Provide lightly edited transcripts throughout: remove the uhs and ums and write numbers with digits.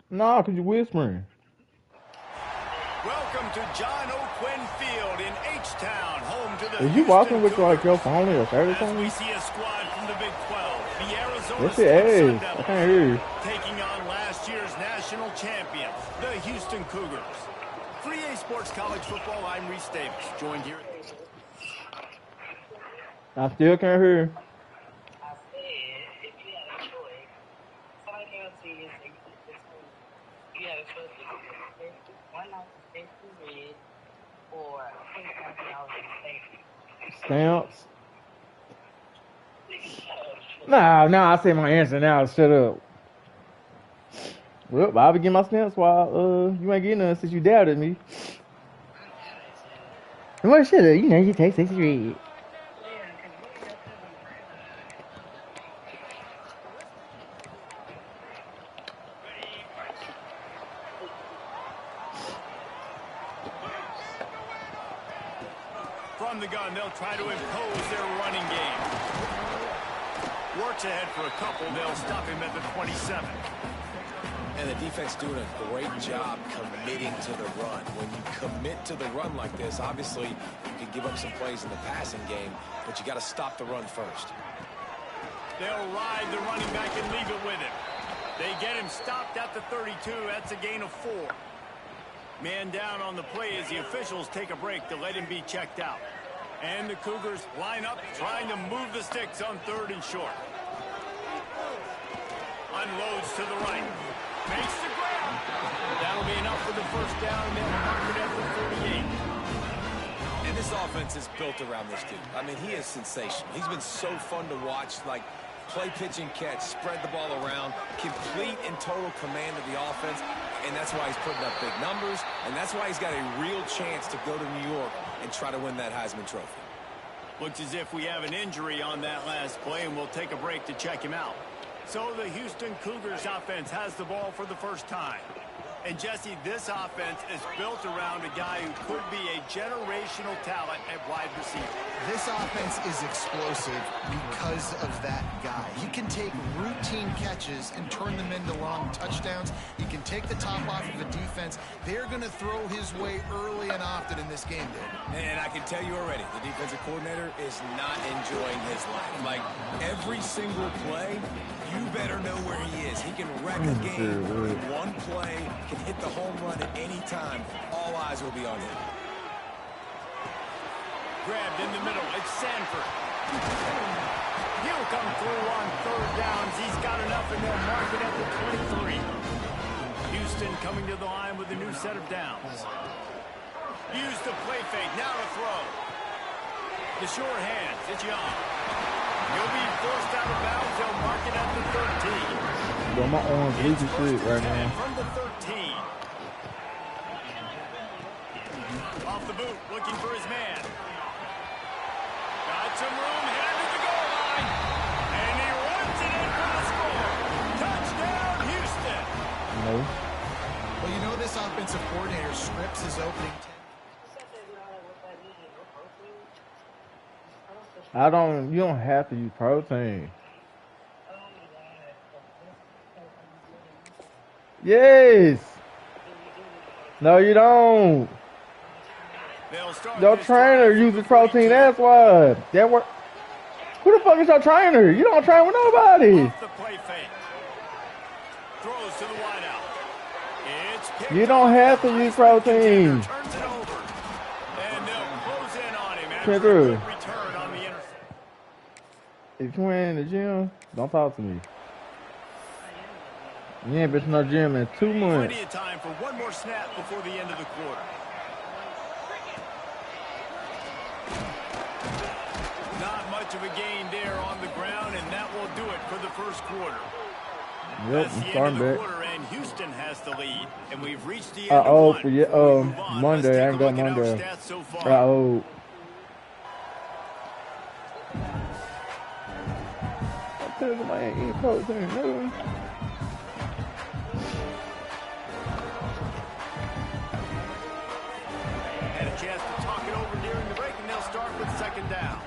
No, because you're whispering. Welcome to John O'Quinn Field in H-Town, home to the Is you walking with like your phone or service As on we you? see a squad from the Big 12, the Arizona Yes, it is. Sun I Devils, can't hear you. taking on last year's national champions, the Houston Cougars. 3A Sports College Football, I'm Reese Davis, joined here. I still can't hear you. Stamps. Nah, I say my answer now. Shut up. Well, I'll be getting my stamps while you ain't getting none since you doubted me. Well, shut up. You know you take 63. From the gun, they'll try to impose their running game. Works ahead for a couple. They'll stop him at the 27. And the defense doing a great job committing to the run. When you commit to the run like this, obviously you can give up some plays in the passing game, but you got to stop the run first. They'll ride the running back and leave it with him. They get him stopped at the 32. That's a gain of 4. Man down on the play as the officials take a break to let him be checked out. And the Cougars line up, trying to move the sticks on 3rd and short. Unloads to the right. Makes the grab. That'll be enough for the first down, and they'll mark it at the 38. And this offense is built around this dude. I mean, he is sensational. He's been so fun to watch, like play, pitch, and catch, spread the ball around, complete and total command of the offense, and that's why he's putting up big numbers, and that's why he's got a real chance to go to New York and try to win that Heisman Trophy. Looks as if we have an injury on that last play, and we'll take a break to check him out. So the Houston Cougars offense has the ball for the first time. And, Jesse, this offense is built around a guy who could be a generational talent at wide receiver. This offense is explosive because of that guy. He can take routine catches and turn them into long touchdowns. He can take the top off of a defense. They're going to throw his way early and often in this game, dude. And I can tell you already, the defensive coordinator is not enjoying his life. Like, every single play, you better know where he is. He can wreck a game with one play, can hit the home run at any time. All eyes will be on him. Grabbed in the middle. It's Sanford. He'll come through on 3rd downs. He's got enough, and they'll mark it at the 23. Houston coming to the line with a new set of downs. Use the play fake. Now to throw. The sure hands. It's Young. He'll be forced out of bounds. They'll mark it at the 13. Bro, my arm's losing shit right now. From the 13. Off the boot, looking for his man. Got some room, headed to the goal line. And he runs it in for the score. Touchdown, Houston. No. Well, you know this offensive coordinator scripts his opening. You don't have to use protein. Yes. No, you don't. Your trainer uses protein, that's why. That work. Who the fuck is your trainer? You don't train with nobody. Off the play fake. Throws to the wideout. It's picked You don't have to use protein. Turns it over. And they'll close in on him after Can't a do. good return on the intercept. If you ain't in the gym, don't talk to me. You ain't been to no gym in 2 months. Plenty of time for one more snap before the end of the quarter. Not much of a gain there on the ground, and that will do it for the first quarter. Yep, That's I'm the end starting of the back. quarter, and Houston has the lead, and we've reached the end of one. For yeah, Before we move on, Monday. let's I take ain't a got look at our Monday. stats so far. said somebody ain't eating protein. No. Had a chance to talk it over during the break, and they'll start with second down.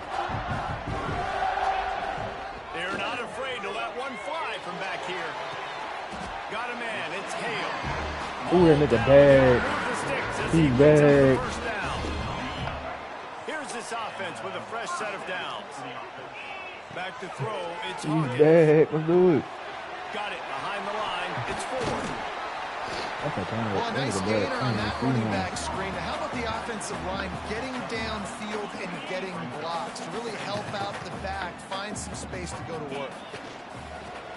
They're not afraid to let one fly from back here. Got a man. It's Hale. Ooh, that nigga bad. He bad. Here's this offense with a fresh set of downs. Back to throw. It's He's Hawkins. bad. Let's do it. Got it behind the line. It's Ford. Well, a nice gainer on that running back screen. Now, how about the offensive line getting downfield and getting blocks to really help out the back, find some space to go to work.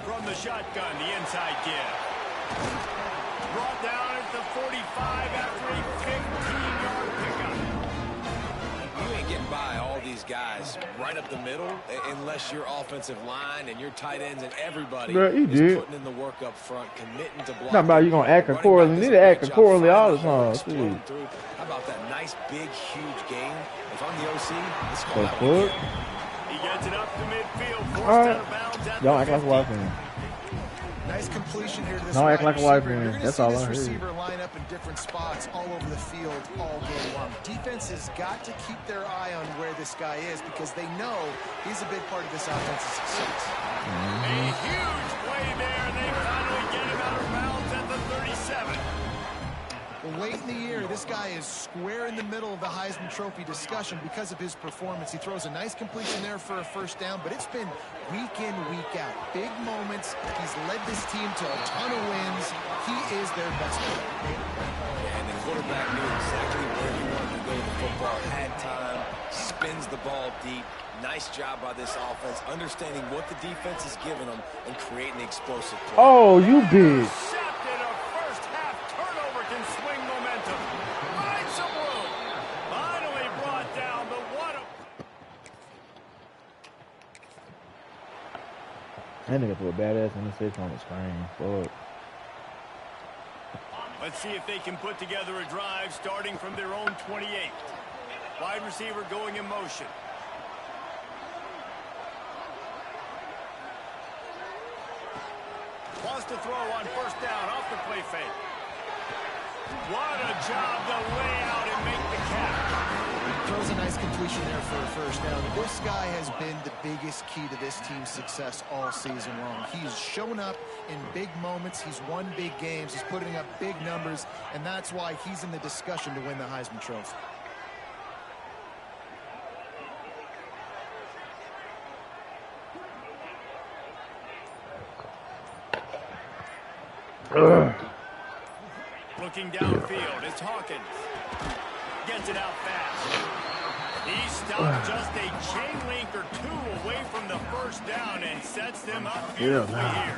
From the shotgun, the inside give. Brought down at the 45 after a 15-yard pickup. You ain't getting by all these guys right up the middle unless your offensive line and your tight ends and everybody is putting in the work up front, committing to block. Not about you gonna act accordingly. You need to act accordingly all the time. How about that nice, big, huge game? If I'm the OC, let's So call that one again. He gets it up to midfield, forced All right. out of bounds at Y'all the act like a white 50. man. Nice completion here to this Don't act wide like a white receiver. man. You're gonna That's see all this I heard. receiver line up in different spots all over the field all game long. Defense has got to keep their eye on where this guy is because they know he's a big part of this offense's success. A huge play there, and they finally get him out of bounds at the 37. Well, late in the year, this guy is square in the middle of the Heisman Trophy discussion because of his performance. He throws a nice completion there for a first down, but it's been week in, week out. Big moments. He's led this team to a ton of wins. He is their best player. And the quarterback knew exactly where he wanted to go with the football, had time, spins the ball deep. Nice job by this offense, understanding what the defense is giving them and creating explosive play. Oh, you big. Intercepted. A first-half turnover can swing momentum. Finds some room. Finally brought down, but what a... That nigga threw a badass interception on the screen. Fuck. Let's see if they can put together a drive starting from their own 28. Wide receiver going in motion. Wants to throw on first down off the play fake. What a job to lay out and make the catch. Throws a nice completion there for a first down. This guy has been the biggest key to this team's success all season long. He's shown up in big moments. He's won big games. He's putting up big numbers, and that's why he's in the discussion to win the Heisman Trophy. Looking downfield, it's Hawkins. Gets it out fast. He stopped just a chain link or two away from the first down and sets them up beautifully here.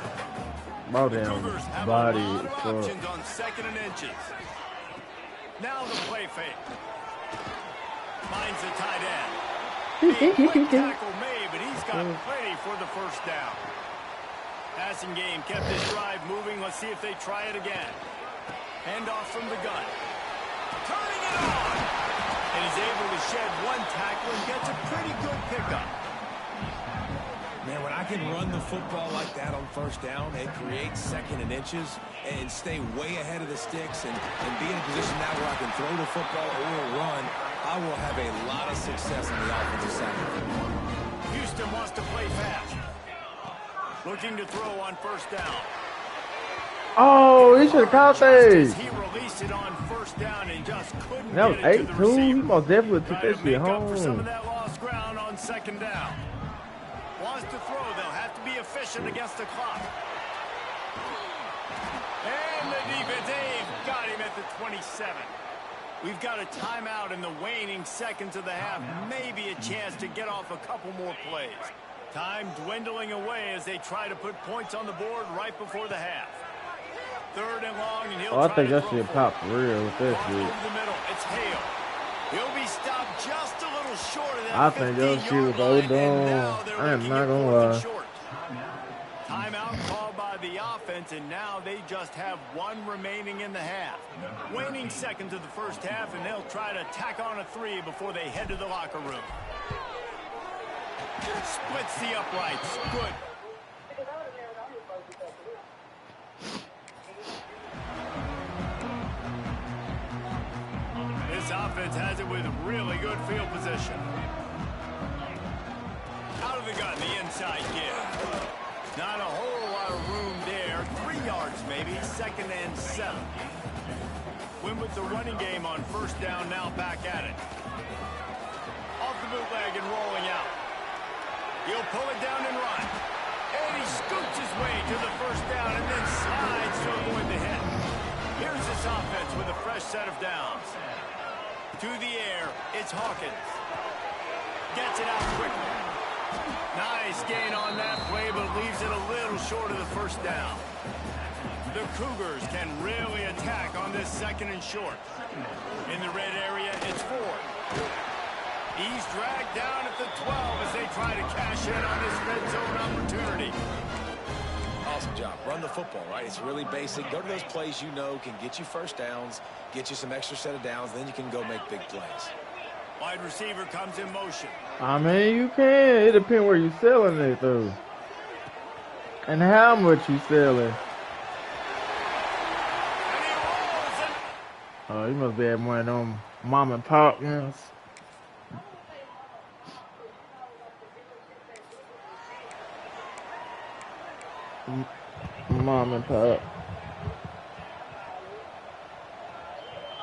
Ball The down. Cougars have Body. a lot of options on second and inches. Now the play fake. Finds the tight end. A quick tackle made, but he's got plenty for the first down. Passing game kept this drive moving. Let's see if they try it again. Handoff from the gun. Turning it on. And he's able to shed one tackle and gets a pretty good pickup. Man, when I can run the football like that on first down and create second and inches and stay way ahead of the sticks and be in a position now where I can throw the football or run, I will have a lot of success on the offensive side. Houston wants to play fast. Looking to throw on first down. Oh, he should have caught that. He released it on first down and just couldn't That was get it to the 8-2. He receiver. most definitely took Trying that to make shit up for some of home. that lost ground on second down. Wants to throw. They'll have to be efficient against the clock. And the defense, they've got him at the 27. We've got a timeout in the waning seconds of the half. Maybe a chance to get off a couple more plays. Time dwindling away as they try to put points on the board right before the half. Third and long, and he'll Oh, I try think to that throw shit for popped it. for real with that Off shit. over the middle, it's Hale. He'll be stopped just a little short of that I think that shit was 15-yard line, overdone. and now they're I am looking not at gonna fourth and lie. short. Timeout called by the offense, and now they just have one remaining in the half. Waning seconds of the first half, and they'll try to tack on a three before they head to the locker room. Splits the uprights. Good. offense has it with really good field position. Out of the gun, the inside give. Not a whole lot of room there. 3 yards maybe, 2nd and 7. Win with the running game on 1st down, now back at it. Off the bootleg and rolling out. He'll pull it down and run. And he scoots his way to the 1st down and then slides to avoid the hit. Here's this offense with a fresh set of downs. To the air, it's Hawkins. Gets it out quickly. Nice gain on that play, but leaves it a little short of the 1st down. The Cougars can really attack on this 2nd and short. In the red area, it's Ford. He's dragged down at the 12 as they try to cash in on this red zone opportunity. Awesome job. Run the football, right? It's really basic. Go to those plays you know can get you 1st downs, get you some extra set of downs, then you can go make big plays. Wide receiver comes in motion. I mean, you can. It depends where you're selling it, though. And how much you selling. Oh, you must be at one of them mom and pop, yes. Mom and pop.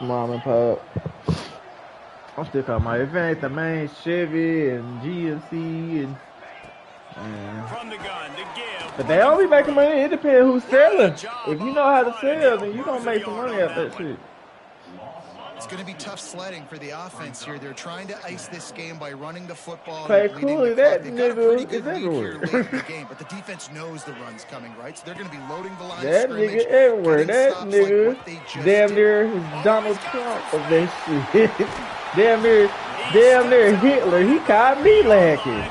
Mom and pop. I'm still calling my event, the main Chevy and GMC and from the gun to give. but they don't be making money. It depends who's selling. If you know how to sell, then you gonna make some money out that shit. It's going to be tough sledding for the offense here. They're trying to ice this game by running the football. Play And leading cool, the that clock. They've got a pretty nigga good is lead here everywhere. late in the game, but the defense knows the run's coming, right? So they're going to be loading the line of That scrimmage. nigga everywhere. getting That stops nigga like what they just damn did. near is Donald Trump of that shit. damn near Hitler. He caught me lacking.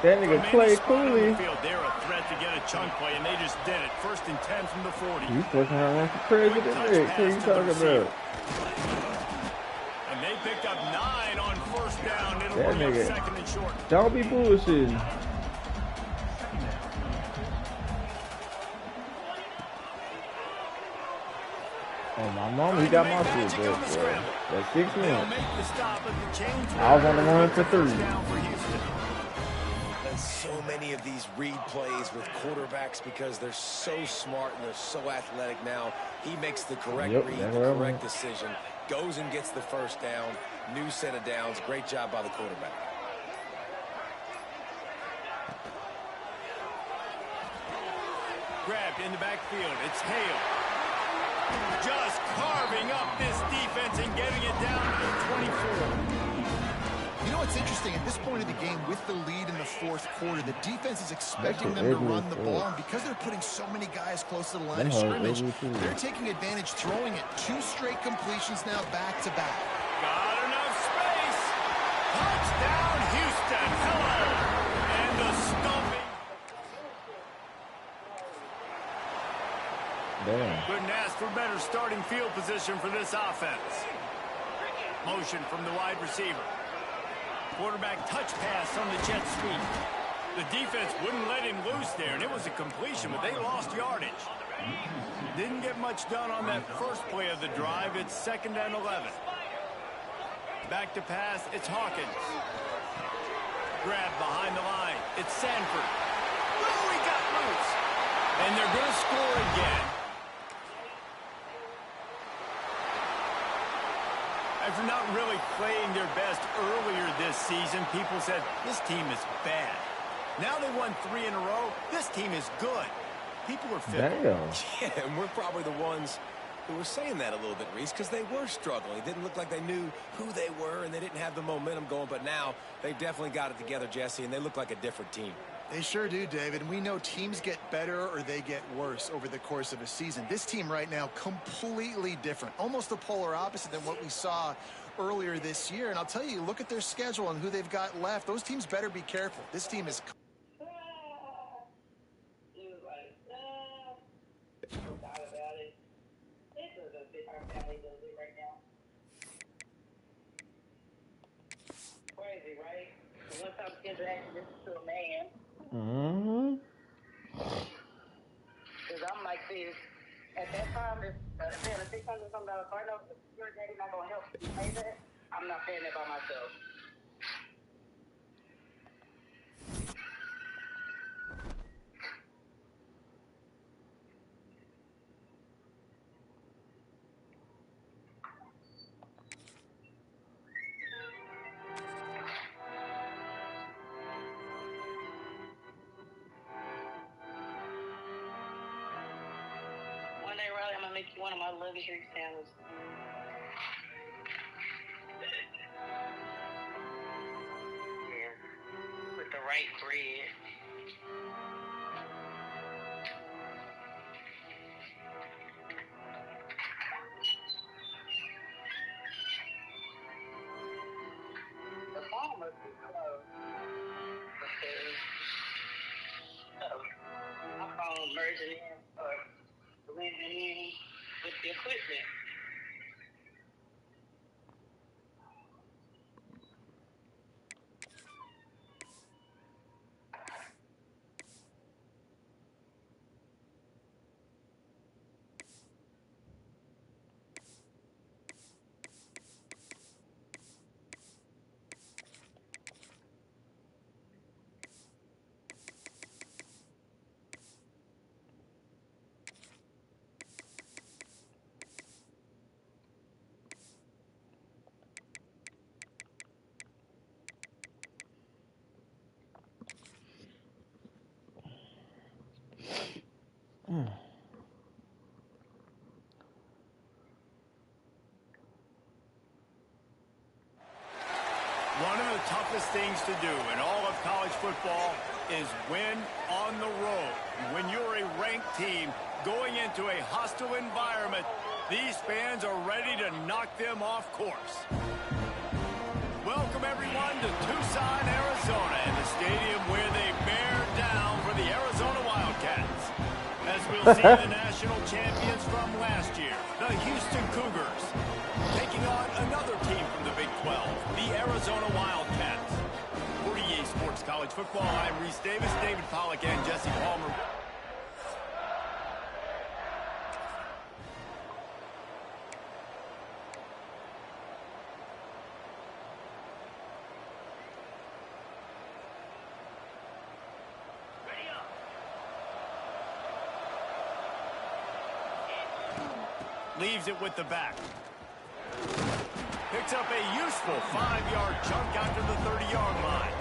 That nigga Clay Cooley. They're a threat to get a chunk play, and they just did it. 1st and 10 from the 40. You fucking around for president, Nick. What are you talking about? And they picked up 9 on 1st down. It'll That bring up nigga. 2nd and short. Don't be bullshitting. Oh, my mama, he got my shit, bro. That's 6 They'll minutes. make the stop at the change. I was on the run for 3. Down for Houston. And so many of these read plays with quarterbacks because they're so smart and they're so athletic now. He makes the correct read, the correct decision, goes and gets the 1st down, new set of downs. Great job by the quarterback. Grabbed in the backfield. It's Hale. Just carving up this defense and getting it down to the 24. You know what's interesting? At this point of the game, with the lead in the 4th quarter, the defense is expecting them to run the ball. And because they're putting so many guys close to the line of scrimmage, they're taking advantage, throwing it 2 straight completions now back to back. Got enough space. Touchdown, Houston. Hello. And the stumping. Damn. Couldn't ask for better starting field position for this offense. Motion from the wide receiver. Quarterback touch pass on the jet sweep. The defense wouldn't let him loose there, and it was a completion, but they lost yardage. Didn't get much done on that first play of the drive. It's 2nd and 11. Back to pass, it's Hawkins. Grab behind the line. It's Sanford. Oh, he got loose. And they're going to score again. After not really playing their best earlier this season, people said, this team is bad. Now they won 3 in a row. This team is good. People are fickle. Damn. Yeah, and we're probably the ones who were saying that a little bit, Reese, because they were struggling. It didn't look like they knew who they were, and they didn't have the momentum going. But now they've definitely got it together, Jesse, and they look like a different team. They sure do, David. And we know teams get better or they get worse over the course of a season. This team right now, completely different. Almost the polar opposite than what we saw earlier this year. And I'll tell you, look at their schedule and who they've got left. Those teams better be careful. This team is... Crazy, right? Once I'm interacting to a man, Mm-hmm. because I'm like this at that time, if paying a $600 something car note, if your daddy not gonna help you pay that, I'm not paying it by myself. One day, Riley, I'm gonna make you one of my luxury sandwiches. Yeah, with the right bread. The phone must be closed because my phone merging in or blending in with the equipment. One of the toughest things to do in all of college football is win on the road. When you're a ranked team going into a hostile environment, these fans are ready to knock them off course. Welcome, everyone, to Tucson, Arizona, and the stadium where they bear down for the Arizona Wildcats. As we'll see the national champions from last year, the Houston Cougars, taking on another team from the Big 12, the Arizona Wildcats. For EA Sports College Football, I'm Reese Davis, David Pollack, and Jesse Palmer. Leaves it with the back. Picks up a useful 5-yard chunk out to the 30-yard line.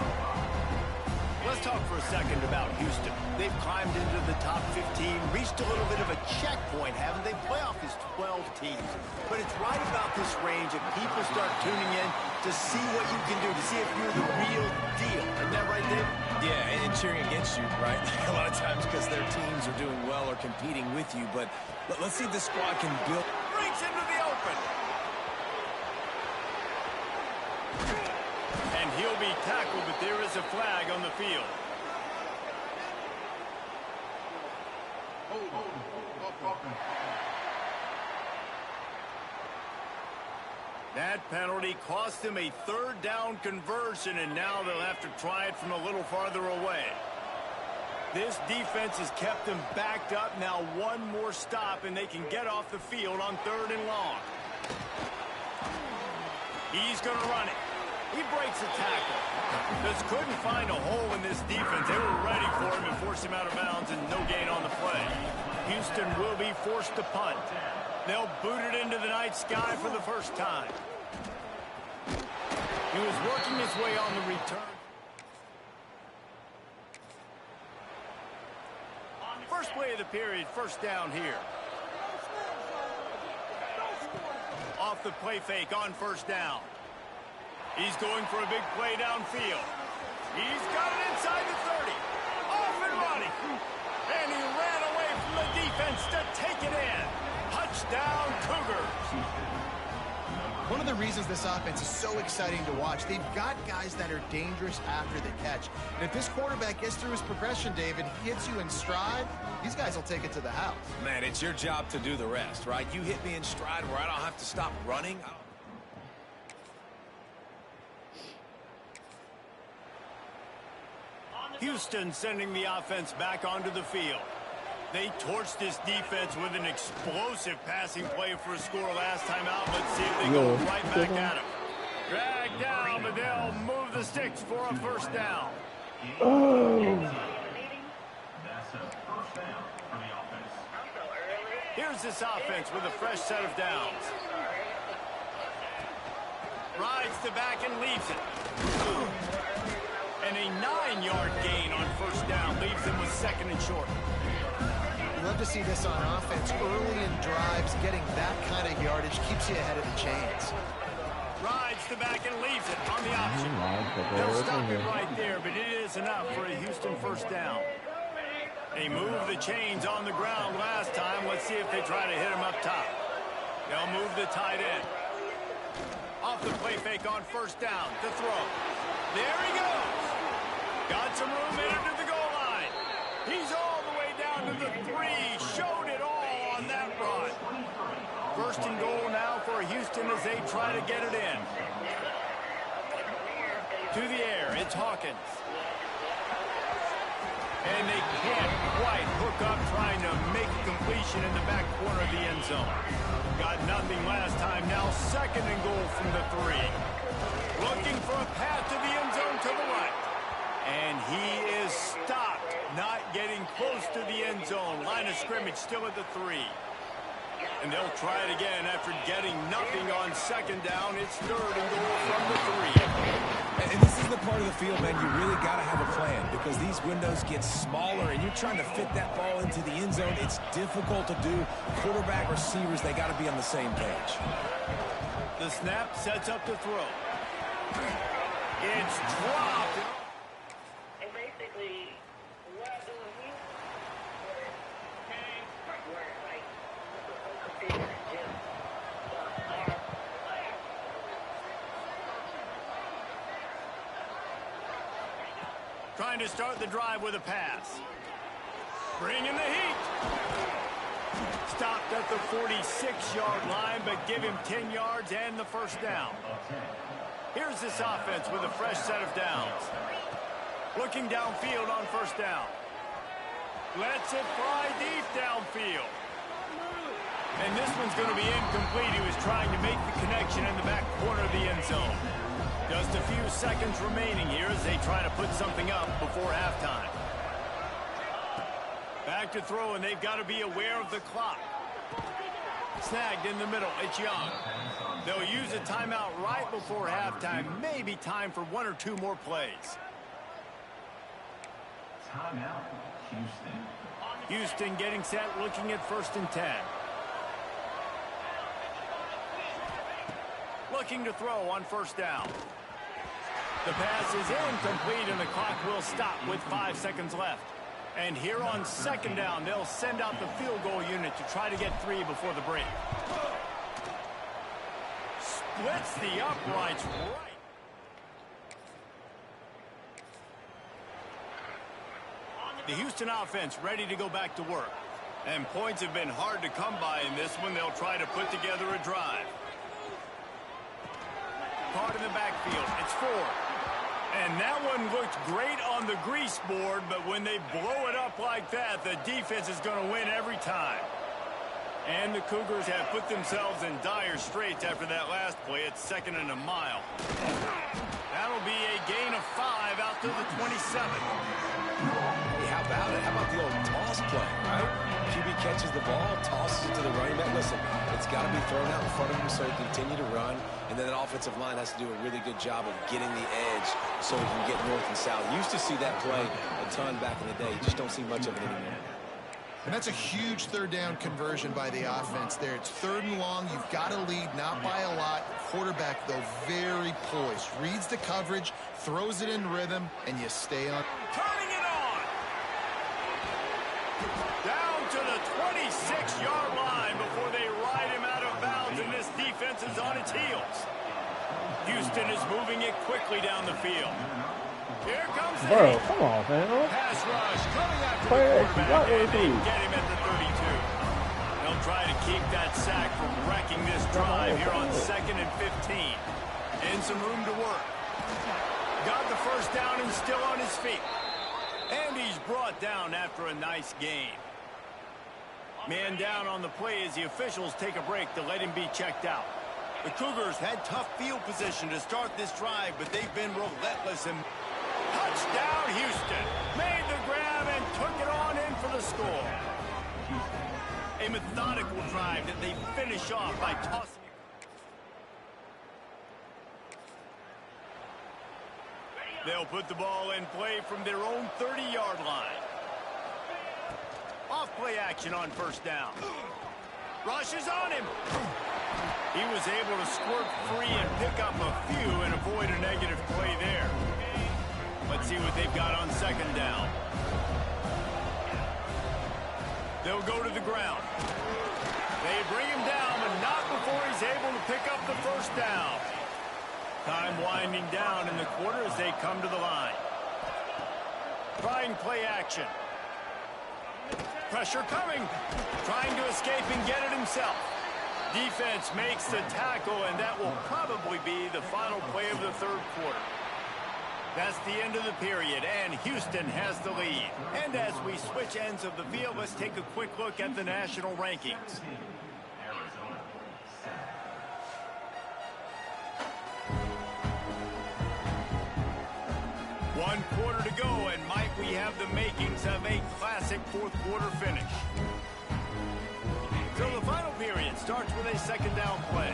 Let's talk for a second about Houston. They've climbed into the top 15, reached a little bit of a checkpoint, haven't they? Playoff is 12 teams. But it's right about this range that people start tuning in to see what you can do, to see if you're the real deal. Isn't that right, Dave? Yeah, and cheering against you, right? A lot of times because their teams are doing well or competing with you. But let's see if this squad can build. Breaks into the open. And he'll be tackled, but there is a flag on the field. That penalty cost them a third down conversion, and now they'll have to try it from a little farther away. This defense has kept them backed up. Now one more stop, and they can get off the field on 3rd and long. He's going to run it. He breaks a tackle. Just couldn't find a hole in this defense. They were ready for him and forced him out of bounds, and no gain on the play. Houston will be forced to punt. They'll boot it into the night sky for the first time. He was working his way on the return. First play of the period, first down here. Off the play fake on first down. He's going for a big play downfield. He's got it inside the 30. Off and running. And he ran away from the defense to take it in. Touchdown, Cougars. One of the reasons this offense is so exciting to watch, they've got guys that are dangerous after the catch. And if this quarterback gets through his progression, David, he hits you in stride, these guys will take it to the house. Man, it's your job to do the rest, right? You hit me in stride where I don't have to stop running. Houston sending the offense back onto the field. They torched this defense with an explosive passing play for a score last time out. Let's see if they go right back at him. Drag down, but they'll move the sticks for a first down. Oh. Here's this offense with a fresh set of downs. Rides the back and leaves it. And a 9-yard gain on first down leaves them with second and short. Love to see this on offense. Early in drives, getting that kind of yardage keeps you ahead of the chains. Rides the back and leaves it on the option. They'll stop it right there, but it is enough for a Houston first down. They moved the chains on the ground last time. Let's see if they try to hit him up top. They'll move the tight end. Off the play fake on first down to throw. There he goes. Got some room into the goal line. He's all the way down to the 3. Showed it all on that run. First and goal now for Houston as they try to get it in. To the air, it's Hawkins. And they can't quite hook up trying to make a completion in the back corner of the end zone. Got nothing last time. Now second and goal from the 3. Looking for a path to the end zone to the right. And he is stopped. Not getting close to the end zone. Line of scrimmage still at the 3. And they'll try it again after getting nothing on second down. It's third and goal from the 3. And this is the part of the field, man, you really got to have a plan because these windows get smaller and you're trying to fit that ball into the end zone. It's difficult to do. Quarterback, receivers, they got to be on the same page. The snap sets up to throw. It's dropped. And basically, what do we trying to start the drive with a pass. Bring in the heat. Stopped at the 46-yard line, but give him 10 yards and the first down. Here's this offense with a fresh set of downs. Looking downfield on first down. Lets it fly deep downfield. And this one's going to be incomplete. He was trying to make the connection in the back corner of the end zone. Just a few seconds remaining here as they try to put something up before halftime. Back to throw, and they've got to be aware of the clock. Snagged in the middle. It's Young. They'll use a timeout right before halftime. Maybe time for 1 or 2 more plays. Timeout, Houston. Houston getting set, looking at first and 10. Looking to throw on first down. The pass is incomplete, and the clock will stop with 5 seconds left. And here on second down, they'll send out the field goal unit to try to get 3 before the break. Splits the uprights right. The Houston offense ready to go back to work. And points have been hard to come by in this one. They'll try to put together a drive. Caught in the backfield. It's 4. And that one looked great on the grease board, but when they blow it up like that, the defense is going to win every time. And the Cougars have put themselves in dire straits after that last play. It's second and a mile. That'll be a gain of 5 out to the 27. Hey, how about it? How about the old toss play, right? QB catches the ball, tosses it to the running back. Listen, it's got to be thrown out in front of him so he can continue to run. And then that offensive line has to do a really good job of getting the edge so he can get north and south. Used to see that play a ton back in the day. You just don't see much of it anymore. And that's a huge third down conversion by the offense there. It's 3rd and long. You've got to lead, not by a lot. Quarterback, though, very poised. Reads the coverage, throws it in rhythm, and you stay on. Turning it on. Down to the 26-yard line before they ride him out of bounds, and this defense is on its heels. Houston is moving it quickly down the field. Here comes the Bro, come on, man. pass rush coming after Play the action. quarterback, Got and it, they dude. get him at the 32. They'll try to keep that sack from wrecking this drive here on 2nd and 15. And some room to work. Got the first down and still on his feet. And he's brought down after a nice gain. Man down on the play as the officials take a break to let him be checked out. The Cougars had tough field position to start this drive, but they've been relentless. And touchdown, Houston. Made the grab and took it on in for the score. A methodical drive that they finish off by tossing. They'll put the ball in play from their own 30-yard line. Off play action on first down. Rush is on him. He was able to squirt free and pick up a few and avoid a negative play there. Let's see what they've got on second down. They'll go to the ground. They bring him down, but not before he's able to pick up the first down. Time winding down in the quarter as they come to the line. Trying play action. Pressure coming. Trying to escape and get it himself. Defense makes the tackle, and that will probably be the final play of the third quarter. That's the end of the period, and Houston has the lead. And as we switch ends of the field, let's take a quick look at the national rankings. One quarter to go, and might we have the makings of a classic fourth quarter finish. So the final period starts with a second down play.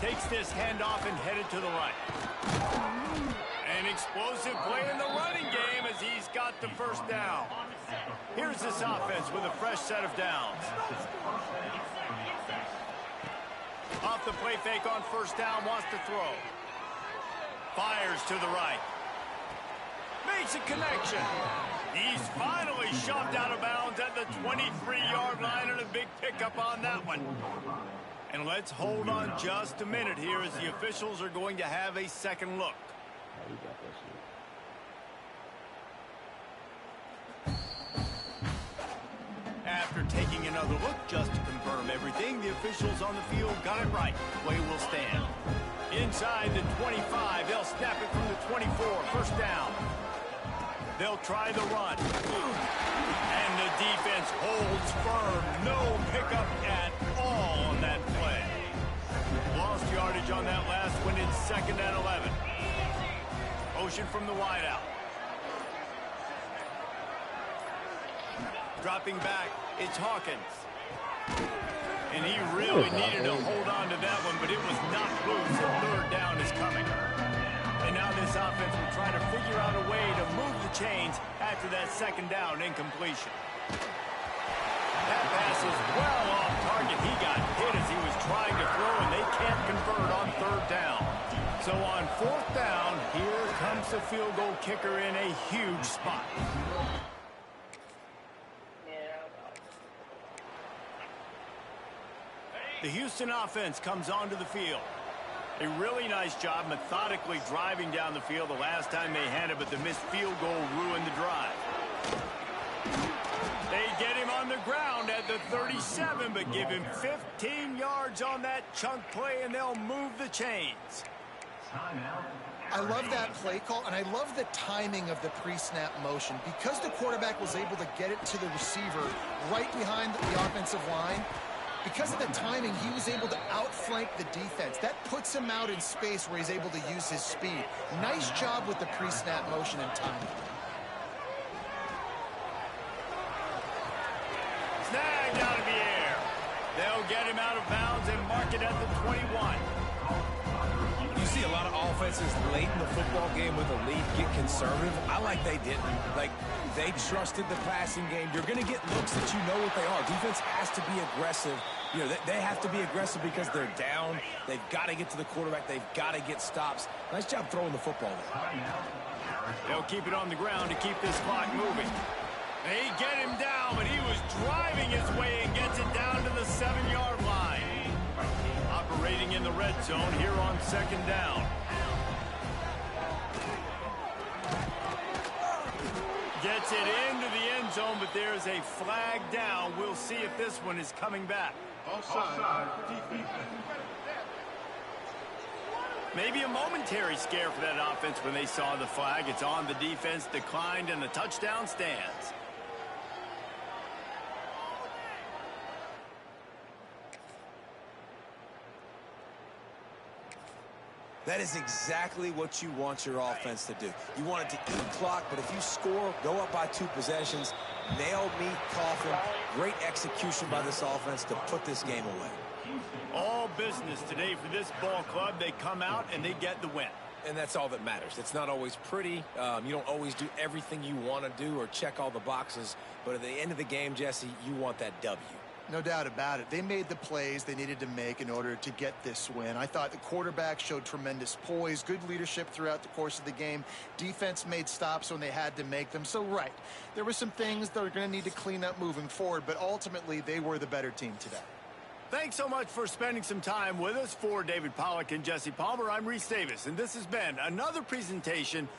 Takes this handoff and headed to the right. An explosive play in the running game as he's got the first down. Here's this offense with a fresh set of downs. Off the play fake on first down, wants to throw. Fires to the right. Makes a connection. He's finally shoved out of bounds at the 23-yard line, and a big pickup on that one. And let's hold on just a minute here as the officials are going to have a second look. After taking another look just to confirm everything, the officials on the field got it right. Play will stand. Inside the 25, they'll snap it from the 24. First down. They'll try the run. And the defense holds firm. No pickup at all on that play. Lost yardage on that last one in second and 11. Motion from the wideout. Dropping back, it's Hawkins. And he really needed to hold on to that one, but it was not loose, and third down is coming. And now this offense will try to figure out a way to move the chains after that second down incompletion. That pass is well off target. He got hit as he was trying to throw, and they can't convert on third down. So on fourth down, here comes the field goal kicker in a huge spot. The Houston offense comes onto the field. A really nice job methodically driving down the field the last time they had it, but the missed field goal ruined the drive. They get him on the ground at the 37, but give him 15 yards on that chunk play, and they'll move the chains. I love that play call, and I love the timing of the pre-snap motion. Because the quarterback was able to get it to the receiver right behind the offensive line, because of the timing, he was able to outflank the defense. That puts him out in space where he's able to use his speed. Nice job with the pre-snap motion and timing. Snagged out of the air. They'll get him out of bounds and mark it at the 21. You see a lot of offenses late in the football game with a lead get conservative. I like they didn't. Like, they trusted the passing game. You're going to get looks that you know what they are. Defense has to be aggressive. You know, they have to be aggressive because they're down. They've got to get to the quarterback. They've got to get stops. Nice job throwing the football there. They'll keep it on the ground to keep this clock moving. They get him down, but he was driving his way and gets it down to the 7-yard line. Operating in the red zone here on second down. Gets it into the end zone, but there's a flag down. We'll see if this one is coming back. Offside. Maybe a momentary scare for that offense when they saw the flag. It's on, the defense declined, and the touchdown stands. That is exactly what you want your offense to do. You want it to eat clock, but if you score, go up by 2 possessions, nail meat coffin, great execution by this offense to put this game away. All business today for this ball club. They come out and they get the win. And that's all that matters. It's not always pretty. You don't always do everything you want to do or check all the boxes. But at the end of the game, Jesse, you want that W. No doubt about it. They made the plays they needed to make in order to get this win. I thought the quarterback showed tremendous poise, good leadership throughout the course of the game. Defense made stops when they had to make them. So, right, there were some things that are going to need to clean up moving forward, but ultimately they were the better team today. Thanks so much for spending some time with us. For David Pollack and Jesse Palmer, I'm Reese Davis, and this has been another presentation.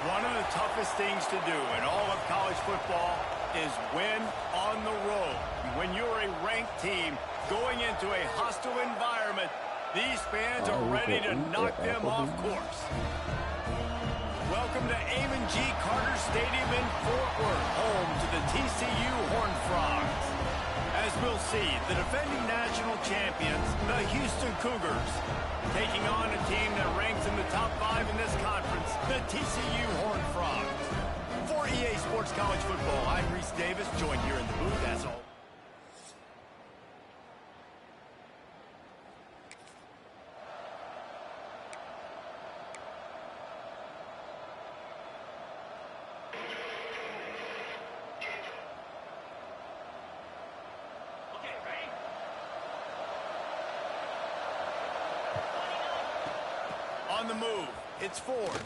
One of the toughest things to do in all of college football is win on the road. When you're a ranked team going into a hostile environment, these fans are ready to knock them off course. Welcome to Amon G. Carter Stadium in Fort Worth, home to the TCU Horned Frogs. As we'll see, the defending national champions, the Houston Cougars, taking on a team that ranks in the top 5 in this conference, the TCU Horned Frogs. For EA Sports College Football, I'm Reese Davis, joined here in the booth as always. the move. It's Ford.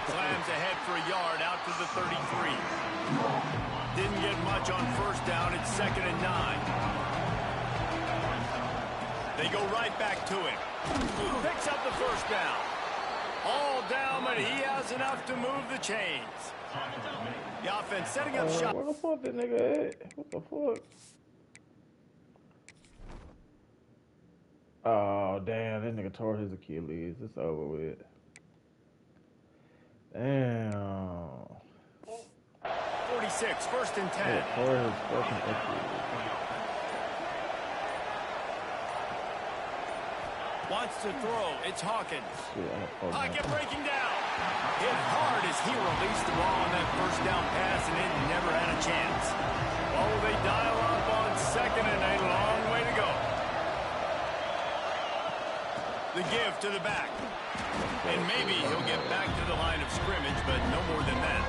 Slams ahead for a yard out to the 33. Didn't get much on first down. It's 2nd and 9. They go right back to him. Picks up the first down. All down, but he has enough to move the chains. The offense setting up shot. Where the fuck that nigga at? What the fuck? Oh, damn. That nigga tore his Achilles. It's over with. Damn. 46, 1st and 10. Yeah, tore his fucking Achilles. Wants to throw. It's Hawkins. Yeah, Pocket breaking down. Hit hard as he released the ball on that first down pass, and it never had a chance. Oh, they dial up on 2nd and a long way to go. The give to the back. And maybe he'll get back to the line of scrimmage, but no more than that.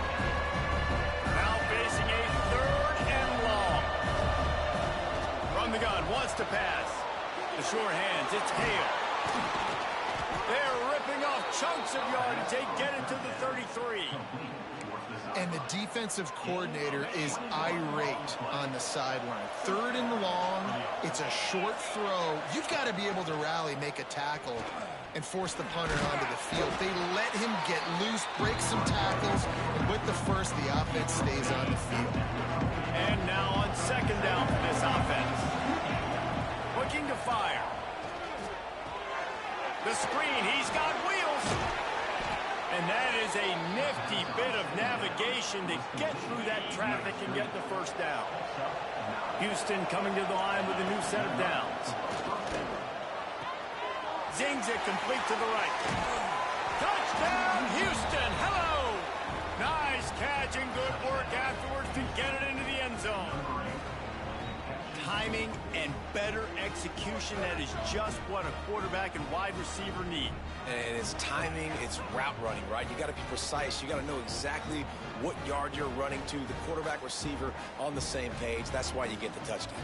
Now facing a 3rd and long. From the gun, wants to pass. The sure hands, it's Hale. They're ripping off chunks of yardage. They get it to the 33. And the defensive coordinator is irate on the sideline. 3rd and long. It's a short throw. You've got to be able to rally, make a tackle, and force the punter onto the field. They let him get loose, break some tackles, and with the first, the offense stays on the field. And now on 2nd down for this offense. Looking to fire. The screen, he's got wheels. And that is a nifty bit of navigation to get through that traffic and get the first down. Houston coming to the line with a new set of downs. Zings it complete to the right. Touchdown, Houston. Hello. Nice catch and good work afterwards to get it into the end zone. Timing and better execution, that is just what a quarterback and wide receiver need. And it's timing, it's route running, right? You got to be precise. You got to know exactly what yard you're running to. The quarterback receiver on the same page. That's why you get the touchdown.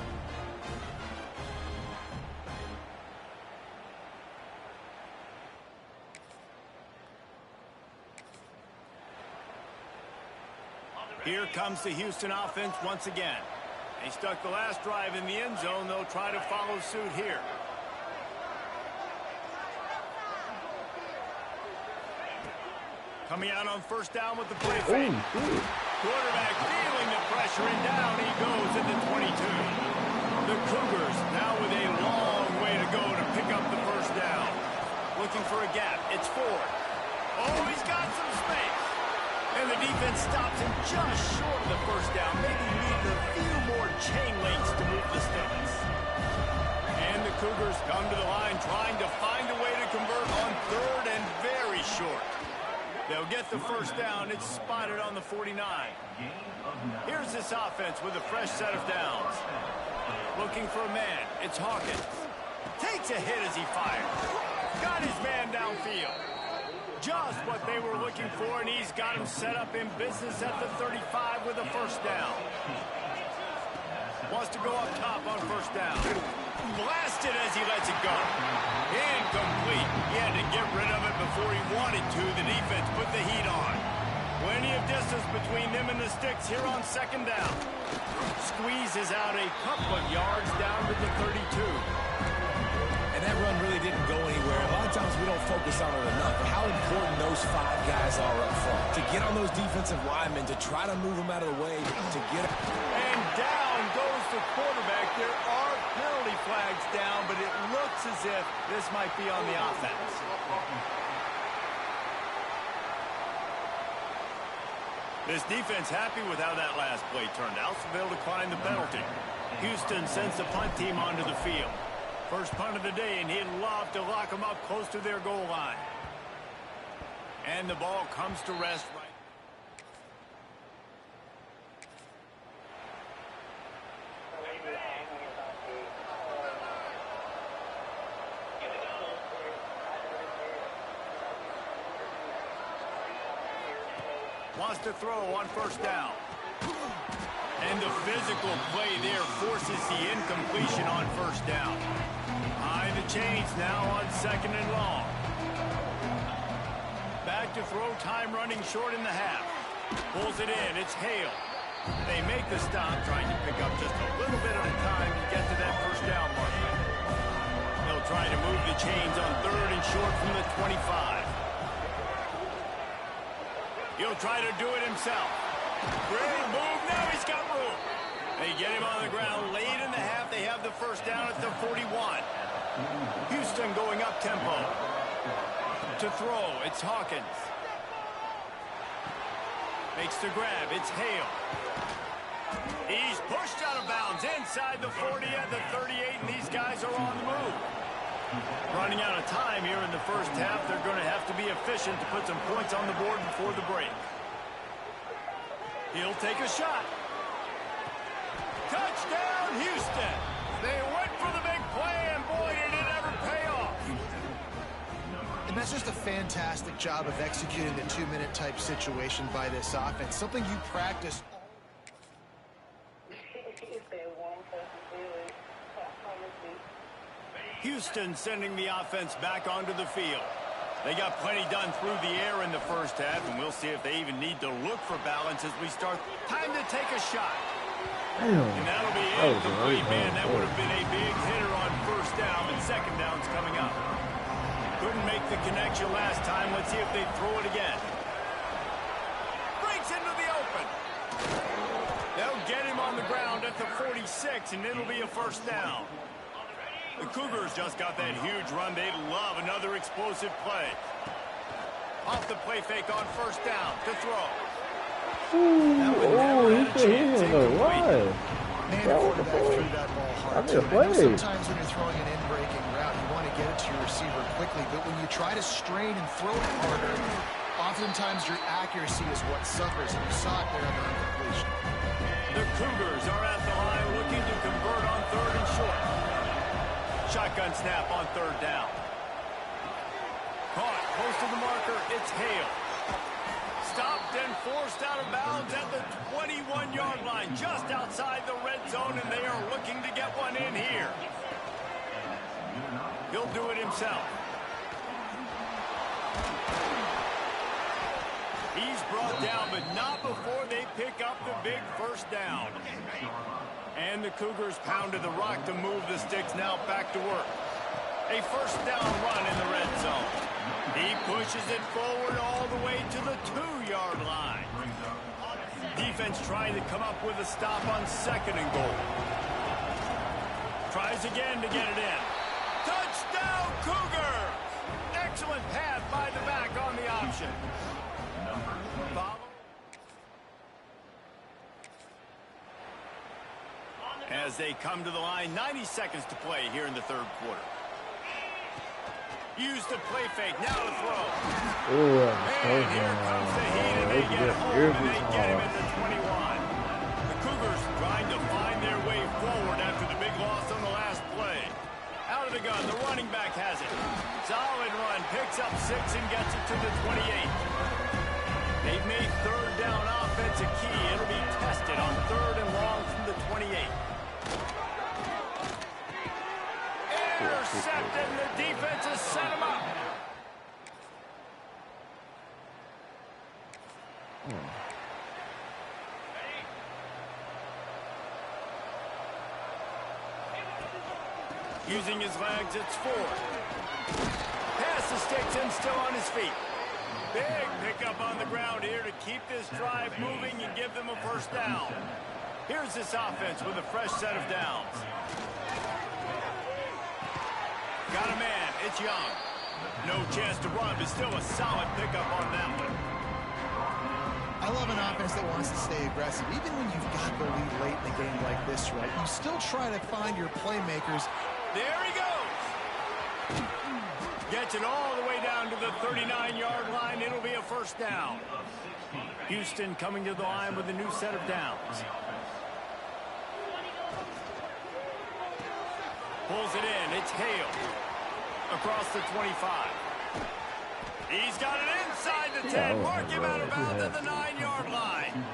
Here comes the Houston offense once again. They stuck the last drive in the end zone. They'll try to follow suit here. Coming out on first down with the play fake. Quarterback feeling the pressure, and down he goes at the 22. The Cougars now with a long way to go to pick up the first down. Looking for a gap. It's Ford. Oh, he's got some space. And the defense stops him just short of the first down. Maybe needed a few more chain links to move the sticks. And the Cougars come to the line trying to find a way to convert on 3rd and very short. They'll get the first down. It's spotted on the 49. Here's this offense with a fresh set of downs. Looking for a man. It's Hawkins. Takes a hit as he fires. Got his man downfield. Just what they were looking for, and he's got him set up in business at the 35 with a first down. Wants to go up top on first down. Blasted as he lets it go. Incomplete. He had to get rid of it before he wanted to. The defense put the heat on. Plenty of distance between them and the sticks here on 2nd down. Squeezes out a couple of yards down to the 32. And that run really didn't go anywhere. A lot of times we don't focus on it enough, but how important those 5 guys are up front. To get on those defensive linemen, to try to move them out of the way, to get... And down goes the quarterback. There are penalty flags down, but it looks as if this might be on the offense. This defense happy with how that last play turned out, so they'll decline the penalty. Houston sends the punt team onto the field. First punt of the day, and he'd love to lock them up close to their goal line. And the ball comes to rest right. Wants to throw on first down. And the physical play there forces the incompletion on first down. Behind the chains now on 2nd and long. back to throw, time running short in the half. Pulls it in, it's Hale. They make the stop, trying to pick up just a little bit at a time to get to that first down marker. They'll try to move the chains on 3rd and short from the 25. He'll try to do it himself. Great move, now he's got room. They get him on the ground late in the half. They have the first down at the 41. Houston going up tempo. To throw, it's Hawkins. Makes the grab, it's Hale. He's pushed out of bounds inside the 40 at the 38, and these guys are on the move. Running out of time here in the first half. They're going to have to be efficient to put some points on the board before the break. He'll take a shot. Touchdown, Houston. They went for the big play, and boy, did it ever pay off. And that's just a fantastic job of executing the 2-minute type situation by this offense. Something you practice. Houston sending the offense back onto the field. They got plenty done through the air in the first half, and we'll see if they even need to look for balance as we start. Time to take a shot. And that'll be incomplete, man. That would have been a big hitter on first down, and second down's coming up. Couldn't make the connection last time. Let's see if they throw it again. Breaks into the open. They'll get him on the ground at the 46, and it'll be a first down. The Cougars just got that huge run. They love another explosive play. Off the play fake on first down to throw. He hit him. Why? Man, the quarterback threw that ball hard too. Sometimes when you're throwing an in-breaking route, you want to get it to your receiver quickly, but when you try to strain and throw it harder, oftentimes your accuracy is what suffers, and you saw it there on the incompletion. The Cougars are at the line looking to convert on 3rd and short. Shotgun snap on 3rd down. Caught close to the marker, it's Hale. Stopped and forced out of bounds at the 21-yard line, just outside the red zone, and they are looking to get one in here. He'll do it himself. He's brought down, but not before they pick up the big first down. And the Cougars pounded the rock to move the sticks, now back to work. A first down run in the red zone. He pushes it forward all the way to the 2-yard line. Defense trying to come up with a stop on 2nd and goal. Tries again to get it in. Touchdown, Cougars! Excellent pass by the back on the option. As they come to the line, 90 seconds to play here in the 3rd quarter. Use the play fake, now to throw. And here comes the heat, and they get home, and they get him at the 21. The Cougars trying to find their way forward after the big loss on the last play. Out of the gun, the running back has it. Solid run, picks up 6 and gets it to the 28. They've made 3rd down offense a key. It'll be tested on 3rd and long from the 28. Intercepted, and the defense has set him up. Using his legs, it's 4. Pass the sticks and still on his feet. Big pickup on the ground here to keep this drive moving and give them a first down. Here's this offense with a fresh set of downs. Got a man, it's Young. No chance to run, but still a solid pickup on that one. I love an offense that wants to stay aggressive. Even when you've got the lead late in a game like this, right, you still try to find your playmakers. There he goes. Gets it all the way down to the 39-yard line. It'll be a first down. Houston coming to the line with a new set of downs. Pulls it in. It's Hale. Across the 25. He's got it inside the 10. Mark him out of bounds at the 9-yard line.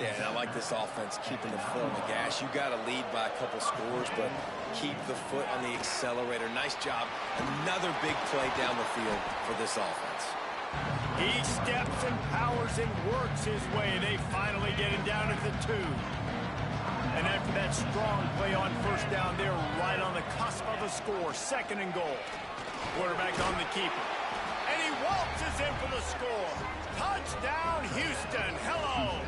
Yeah, and I like this offense keeping the foot on the gas. You got to lead by a couple scores, but keep the foot on the accelerator. Nice job. Another big play down the field for this offense. He steps and powers and works his way. They finally get him down at the 2. And after that strong play on first down, they're right on the cusp of a score. 2nd and goal. Quarterback on the keeper. And he waltzes in for the score. Touchdown, Houston. Hello.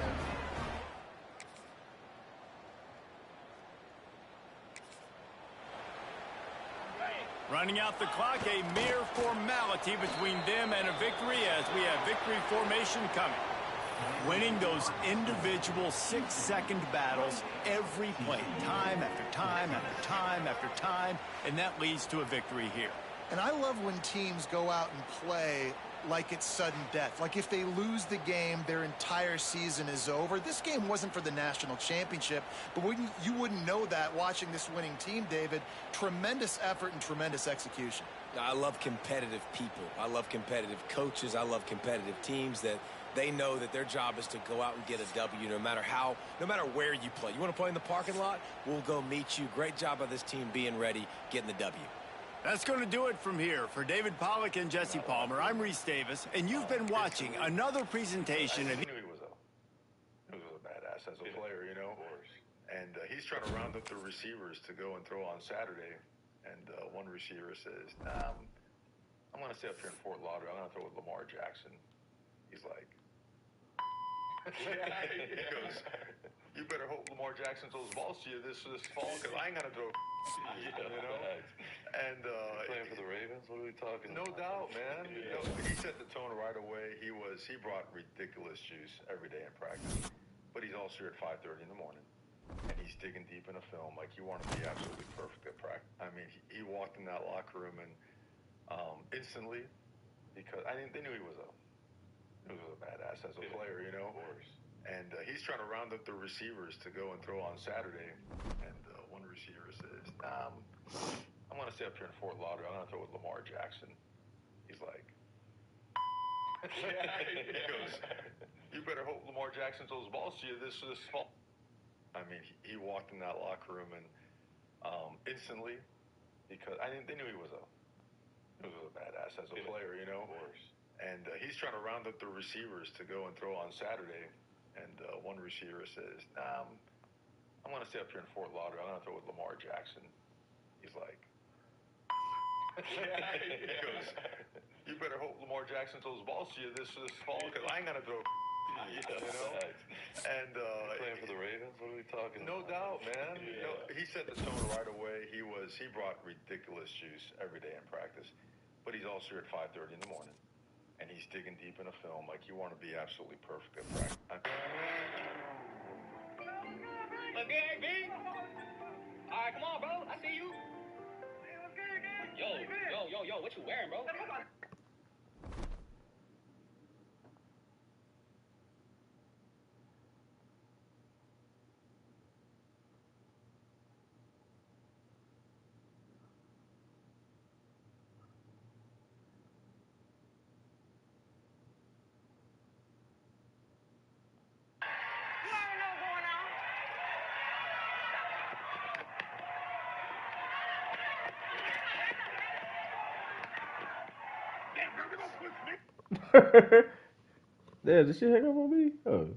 Running out the clock, a mere formality between them and a victory as we have victory formation coming. Winning those individual 6-second battles every play, time after time after time after time, and that leads to a victory here. And I love when teams go out and play like it's sudden death. Like if they lose the game, their entire season is over. This game wasn't for the national championship, but you wouldn't know that watching this winning team, David. Tremendous effort and tremendous execution. I love competitive people. I love competitive coaches. I love competitive teams that they know that their job is to go out and get a W no matter where you play. You want to play in the parking lot? We'll go meet you. Great job of this team being ready, getting the W. That's going to do it from here. For David Pollack and Jesse Palmer, I'm Reese Davis, and you've been watching another presentation. I knew he was a badass as a player, you know. And he's trying to round up the receivers to go and throw on Saturday. And one receiver says, "Nah, I'm going to stay up here in Fort Lauderdale. I'm going to throw with Lamar Jackson." He's like, he goes, "You better hope Lamar Jackson throws balls to you this fall because I ain't going to throw." You know? And playing for the Ravens? What are we talking no about? doubt, man. You know, he set the tone right away. He brought ridiculous juice every day in practice. But he's also here at 5:30 in the morning. And he's digging deep in a film like you want to be absolutely perfect at practice. I mean, he walked in that locker room and instantly, because they knew he was a badass as a player, you know. And he's trying to round up the receivers to go and throw on Saturday. And one receiver says, "Nah, I'm going to stay up here in Fort Lauderdale. I'm going to throw with Lamar Jackson." He's like, he goes, "You better hope Lamar Jackson throws balls to you this fall." I mean, he walked in that locker room and instantly, because they knew he was a badass as a player, you know. And he's trying to round up the receivers to go and throw on Saturday. And one receiver says, "Nah, I'm going to stay up here in Fort Lauderdale. I'm going to throw with Lamar Jackson." He's like, he goes, "You better hope Lamar Jackson throws balls to you this fall because I ain't going to throw." You know? And playing for the Ravens? What are we talking no about? doubt, man. You know, he set the tone right away. He brought ridiculous juice every day in practice. But he's also here at 5:30 in the morning. And he's digging deep in a film like you want to be absolutely perfect at practice. What's good, B? All right, come on, bro. I see you. Yo, what you wearing, bro? Damn, did she hang up on me? Oh.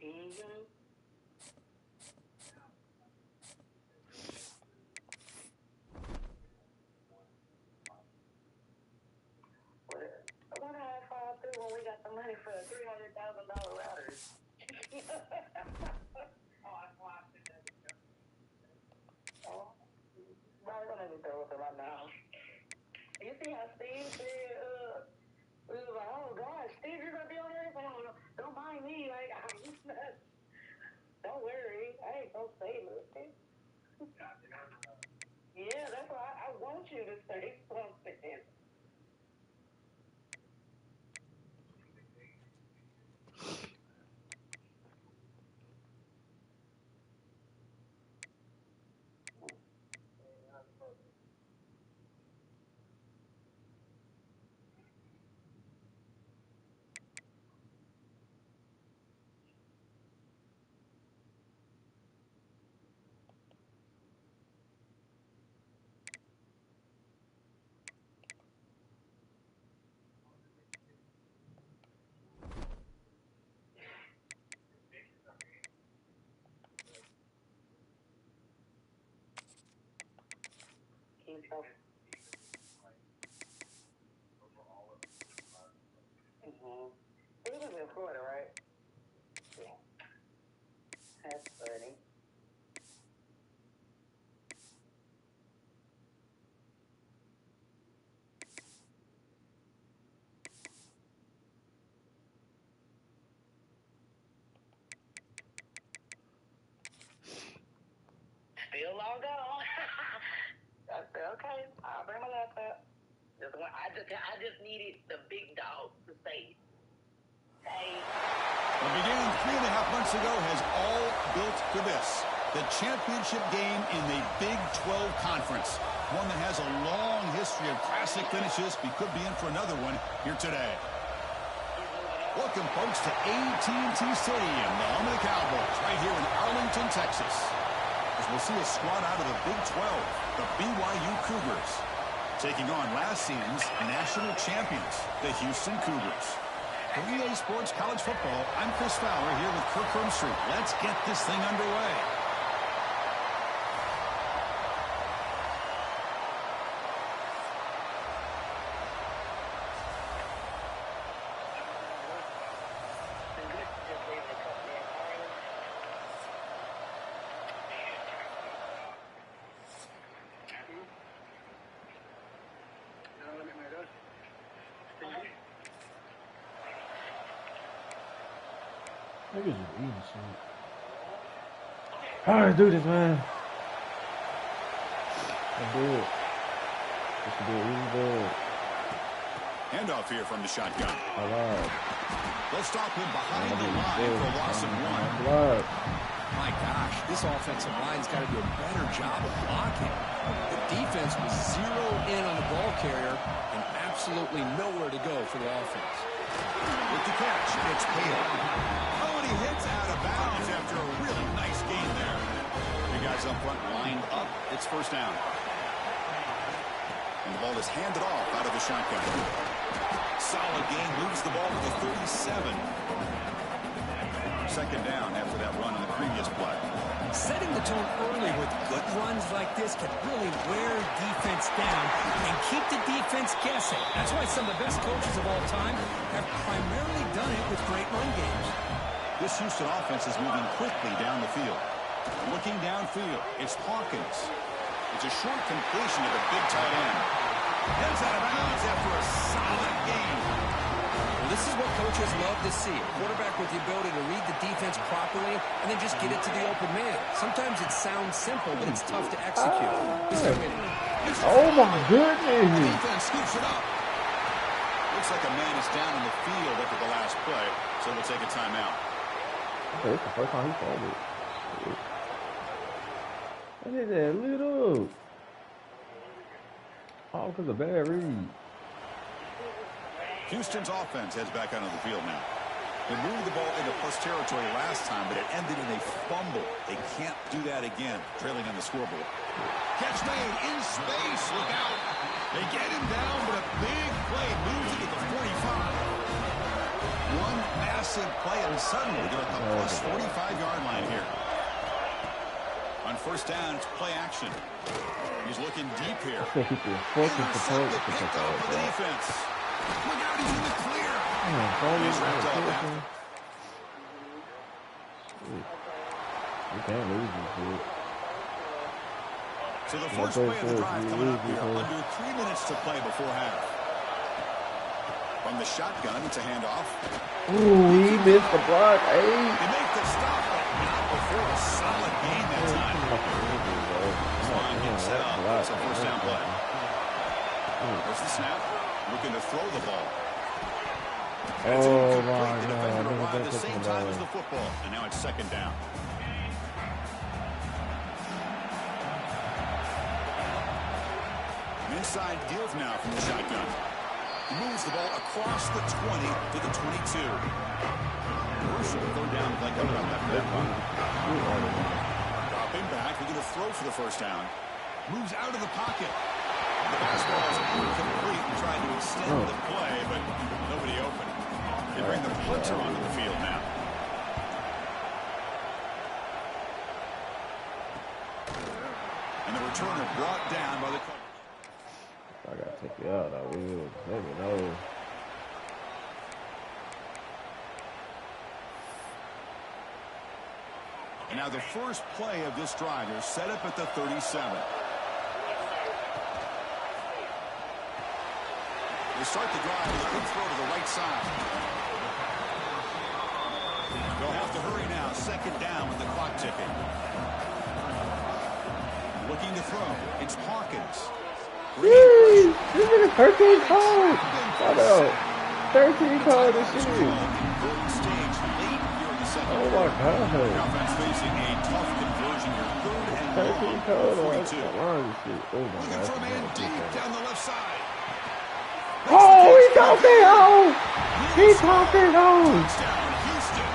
Mm-hmm. I wonder how I followed through when we got the money for the $300,000 routers. Oh, I'm gonna be through with it right now. You see how Steve said, we was like, oh gosh, Steve, you're gonna be on there? Oh, don't mind me, like, don't worry, I ain't gonna say nothing. Yeah, that's why I want you to say something. Mm-hmm. He was in Florida, right? Yeah. That's funny. Still logged on. I said, okay, I'll bring my laptop. I just needed the big dog to say, hey. What began 3.5 months ago has all built to this. The championship game in the Big 12 Conference. One that has a long history of classic finishes. We could be in for another one here today. Welcome, folks, to AT&T Stadium, the home of the Cowboys, right here in Arlington, Texas. As we'll see a squad out of the Big 12, the BYU Cougars, taking on last season's national champions, the Houston Cougars. For EA Sports College Football, I'm Chris Fowler here with Kirk Hermstreet. Let's get this thing underway. Niggas just eating shit. Alright, do this, man. Let's do it. Let's do it. Really good. Handoff here from the shotgun. Alright. They'll stop him behind the line for a loss of 1. My gosh, this offensive line's got to do a better job of blocking. The defense was zeroed in on the ball carrier and absolutely nowhere to go for the offense. With the catch, it's Payton. Oh, and he hits out of bounds after a really nice game there. The guys up front lined up. It's first down. And the ball is handed off out of the shotgun. Solid game, moves the ball to the 37. Second down after that run on the previous play. Setting the tone early with good runs like this can really wear defense down and keep the defense guessing. That's why some of the best coaches of all time have primarily done it with great run games. This Houston offense is moving quickly down the field. Looking downfield, it's Hawkins. It's a short completion to the big tight end. Heads out of bounds after a solid game. Well, this is what coaches love to see. A quarterback with the ability to read the defense properly and then just get it to the open man. Sometimes it sounds simple, but it's tough to execute. Oh my goodness. The defense scoops it up. Looks like a man is down in the field after the last play, so we'll take a timeout. Okay, it's the first time he called it. I did that little. Oh, because of bad read. Houston's offense heads back onto the field now. They moved the ball into plus territory last time, but it ended in a fumble. They can't do that again, trailing on the scoreboard. Catch made in space. Look out. They get him down, but a big play moves it to the 45. one massive play, and suddenly they're at the plus 45-yard line here. On first down, it's play action. He's looking deep here. Intercepted, picked off by the defense. Look out, he's in the clear. He's wrapped up after. You can't lose this shit. So the first play of the drive coming up here. Under 3 minutes to play before half. From the shotgun, it's a handoff. Ooh, he missed the block. Hey. They make the stop, but not before a solid gain that time. Line gets set up. It's a first down play. There's the snap. Looking to throw the ball. Oh, my The defender God. arrived at the same time as the football. And now it's second down. Inside deals now from the shotgun. He moves the ball across the 20 to the 22. Crucial third down play coming up after that one. Dropping back, looking to throw for the first down. Moves out of the pocket. The pass ball is incomplete and trying to extend the play, but nobody open. They bring the punter onto the field now. And the returner brought down by the coach. I gotta take you out. I will. Let me know. And now the first play of this drive is set up at the 37. They start the drive with a quick throw to the right side. They'll have to hurry now. Second down with the clock ticking. Looking to throw. It's Hawkins. Yee! This nigga's 13 cold. Shut up. 13 cold this shit. Oh my God. Offense facing a tough conversion here. Third and 13 cold. 42. Oh my Looking for a man deep down the left side. Oh, he talking home. He talking home. Touchdown, Houston.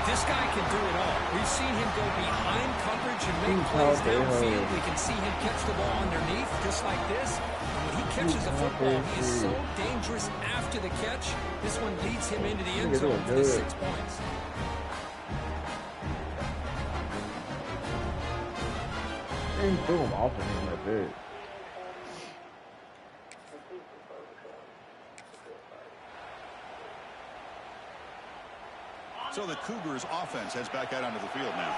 This guy can do it all. We've seen him go behind coverage and make plays downfield. We can see him catch the ball underneath, just like this. And when he catches the football, he is so dangerous after the catch. This one leads him into the end zone for the 6 points. He threw him off of him like that. So the Cougars offense heads back out onto the field now.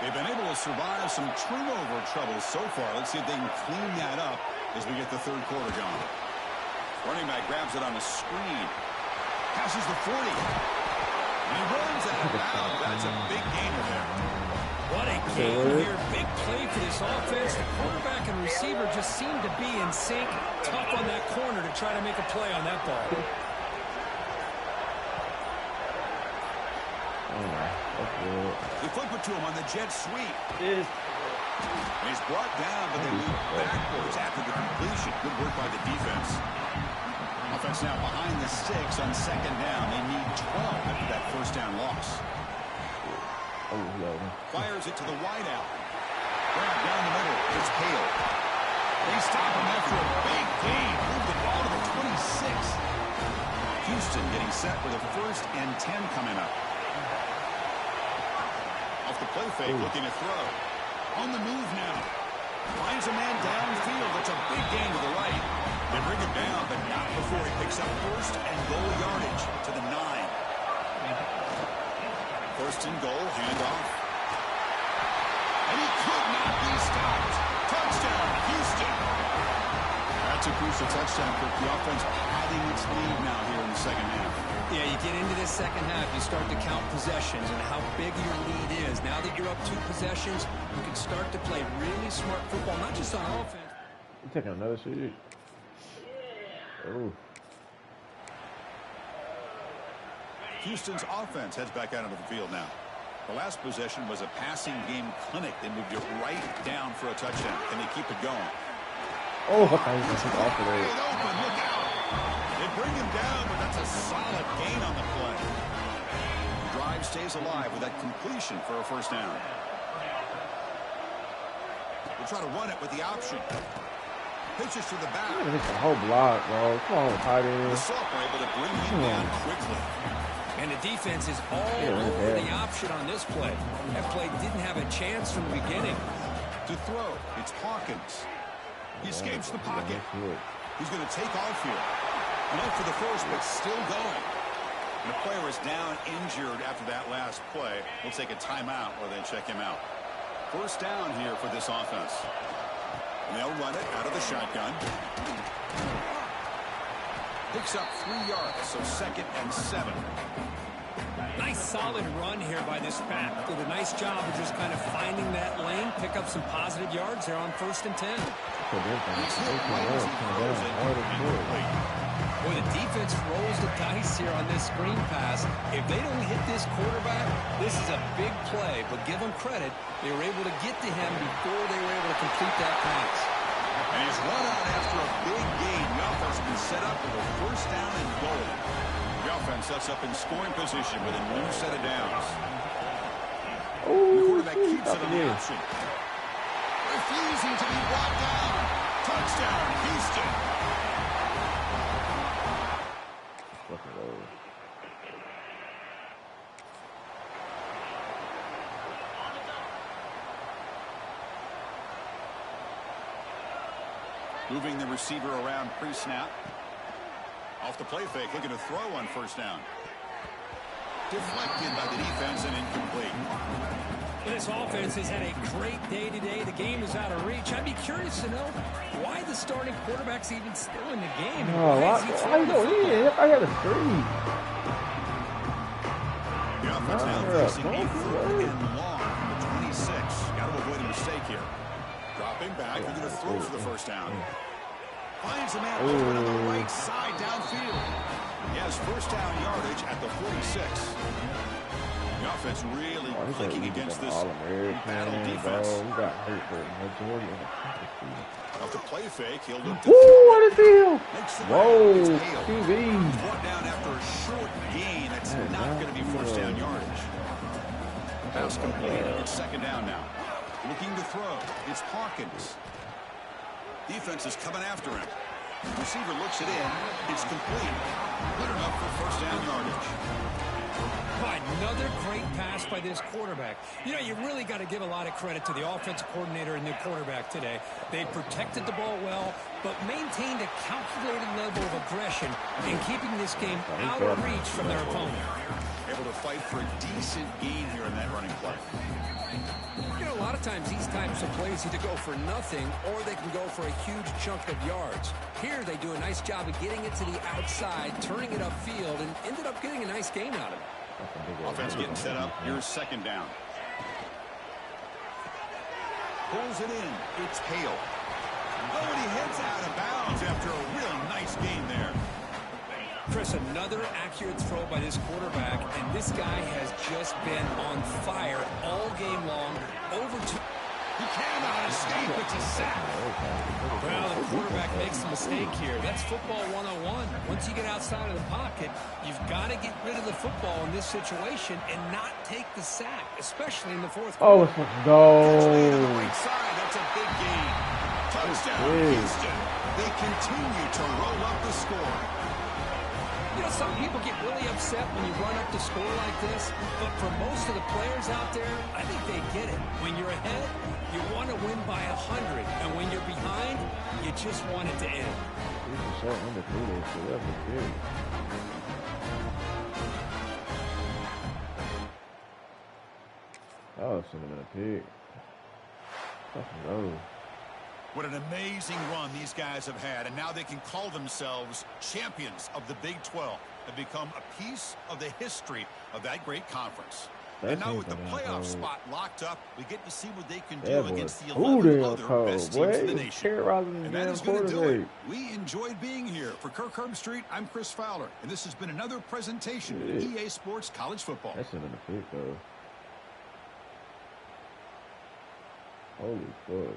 They've been able to survive some turnover trouble so far. Let's see if they can clean that up as we get the third quarter going. Running back grabs it on the screen. Passes the 40. And he runs out of bounds. That's a big gainer there. What a game here. Big play for this offense. The quarterback and receiver just seem to be in sync. Tough on that corner to try to make a play on that ball. They flip it to him on the jet sweep. Yes. And he's brought down, but they move backwards after the completion. Good work by the defense. Offense now behind the sticks on second down. They need 12 after that first down loss. Fires it to the wideout. Grab down the middle. It's Hale. They stop him after a big gain. Move the ball to the 26. Houston getting set with a 1st and 10 coming up. Off the play fake, looking to throw. On the move now. Finds a man downfield. That's a big gain to the right. They bring him down, but not before he picks up 1st and goal yardage to the 9. 1st and goal, handoff. And he could not be stopped. Touchdown, Houston. That's a crucial touchdown for the offense padding its lead now here in the second half. Yeah, you get into this second half, you start to count possessions and how big your lead is. Now that you're up 2 possessions, you can start to play really smart football, not just on offense. You taking another shit? Oh. Houston's offense heads back out onto the field now. The last possession was a passing game clinic. They moved it right down for a touchdown. Can they keep it going? Oh, I thought he was just off of it. Open, look out. They bring him down, but that's a solid gain on the play. The drive stays alive with that completion for a first down. We'll try to run it with the option. Pitches to the back. Man, it's a whole block, bro. Come on, tight end. The Sophomore able to bring him down quickly. And the defense is all over the option on this play. That play didn't have a chance from the beginning. To throw, it's Hawkins. He escapes the pocket. He's going to take off here. Low for the first, but still going. And the player is down injured after that last play. We'll take a timeout or then check him out. First down here for this offense. And they'll run it out of the shotgun. Picks up 3 yards, so 2nd and 7. Nice solid run here by this back. Did a nice job of just kind of finding that lane, pick up some positive yards there on 1st and 10. Boy, the defense rolls the dice here on this screen pass. If they don't hit this quarterback, this is a big play. But give them credit, they were able to get to him before they were able to complete that pass. And he's run out after a big gain. The offense been set up with a 1st down and goal. The offense sets up in scoring position with a new set of downs. The quarterback keeps it on the option. Refusing to be brought down. Touchdown, Houston. Moving the receiver around pre-snap. Off the play fake, looking to throw on 1st down. Deflected by the defense and incomplete. This offense has had a great day today. The game is out of reach. I'd be curious to know why the starting quarterback's even still in the game. Oh, why you go in? I had a 3. The offense now facing a 3rd and long from the 26. Got to avoid a mistake here. Dropping back, looking to throw for the 1st down. Finds a man over on the right side downfield. He has 1st down yardage at the 46. The offense really clicking against this battle defense. Off the play fake, he'll look to what a deal! Whoa, QB. Brought down after a short gain. That's not going to be 1st down yardage. Pass complete. It's 2nd down now. Looking to throw. It's Hawkins. Defense is coming after him. Receiver looks it in. It's complete. Good enough for 1st down yardage. Another great pass by this quarterback. You know, you really got to give a lot of credit to the offensive coordinator and the quarterback today. They protected the ball well, but maintained a calculated level of aggression in keeping this game out of reach from their opponent. Able to fight for a decent gain here in that running play. You know, a lot of times these types of plays either go for nothing or they can go for a huge chunk of yards. Here they do a nice job of getting it to the outside, turning it upfield, and ended up getting a nice gain out of it. Offense getting set up. Here's 2nd down. Pulls it in. It's Hale. Oh, and he heads out of bounds after a real nice gain there. Chris, another accurate throw by this quarterback, and this guy has just been on fire all game long. Over to... He cannot escape. It's a sack. Well, the quarterback makes a mistake here. That's football 101. Once you get outside of the pocket, you've got to get rid of the football in this situation and not take the sack, especially in the 4th quarter. Oh, let's go. To the right side. That's a big gain. Touchdown, Houston. They continue to roll up the score. You know, some people get really upset when you run up the score like this, but for most of the players out there, I think they get it. When you're ahead, you want to win by 100, and when you're behind, you just want it to end. Oh, should have been a pick. Fucking What an amazing run these guys have had, and now they can call themselves champions of the Big 12 and become a piece of the history of that great conference. And now with the playoff spot locked up, we get to see what they can do against the 11 other best teams in the nation. And that is going to do it. We enjoyed being here. For Kirk Herbstreit, I'm Chris Fowler, and this has been another presentation of EA Sports College Football. That's in the pick, though. Holy fuck.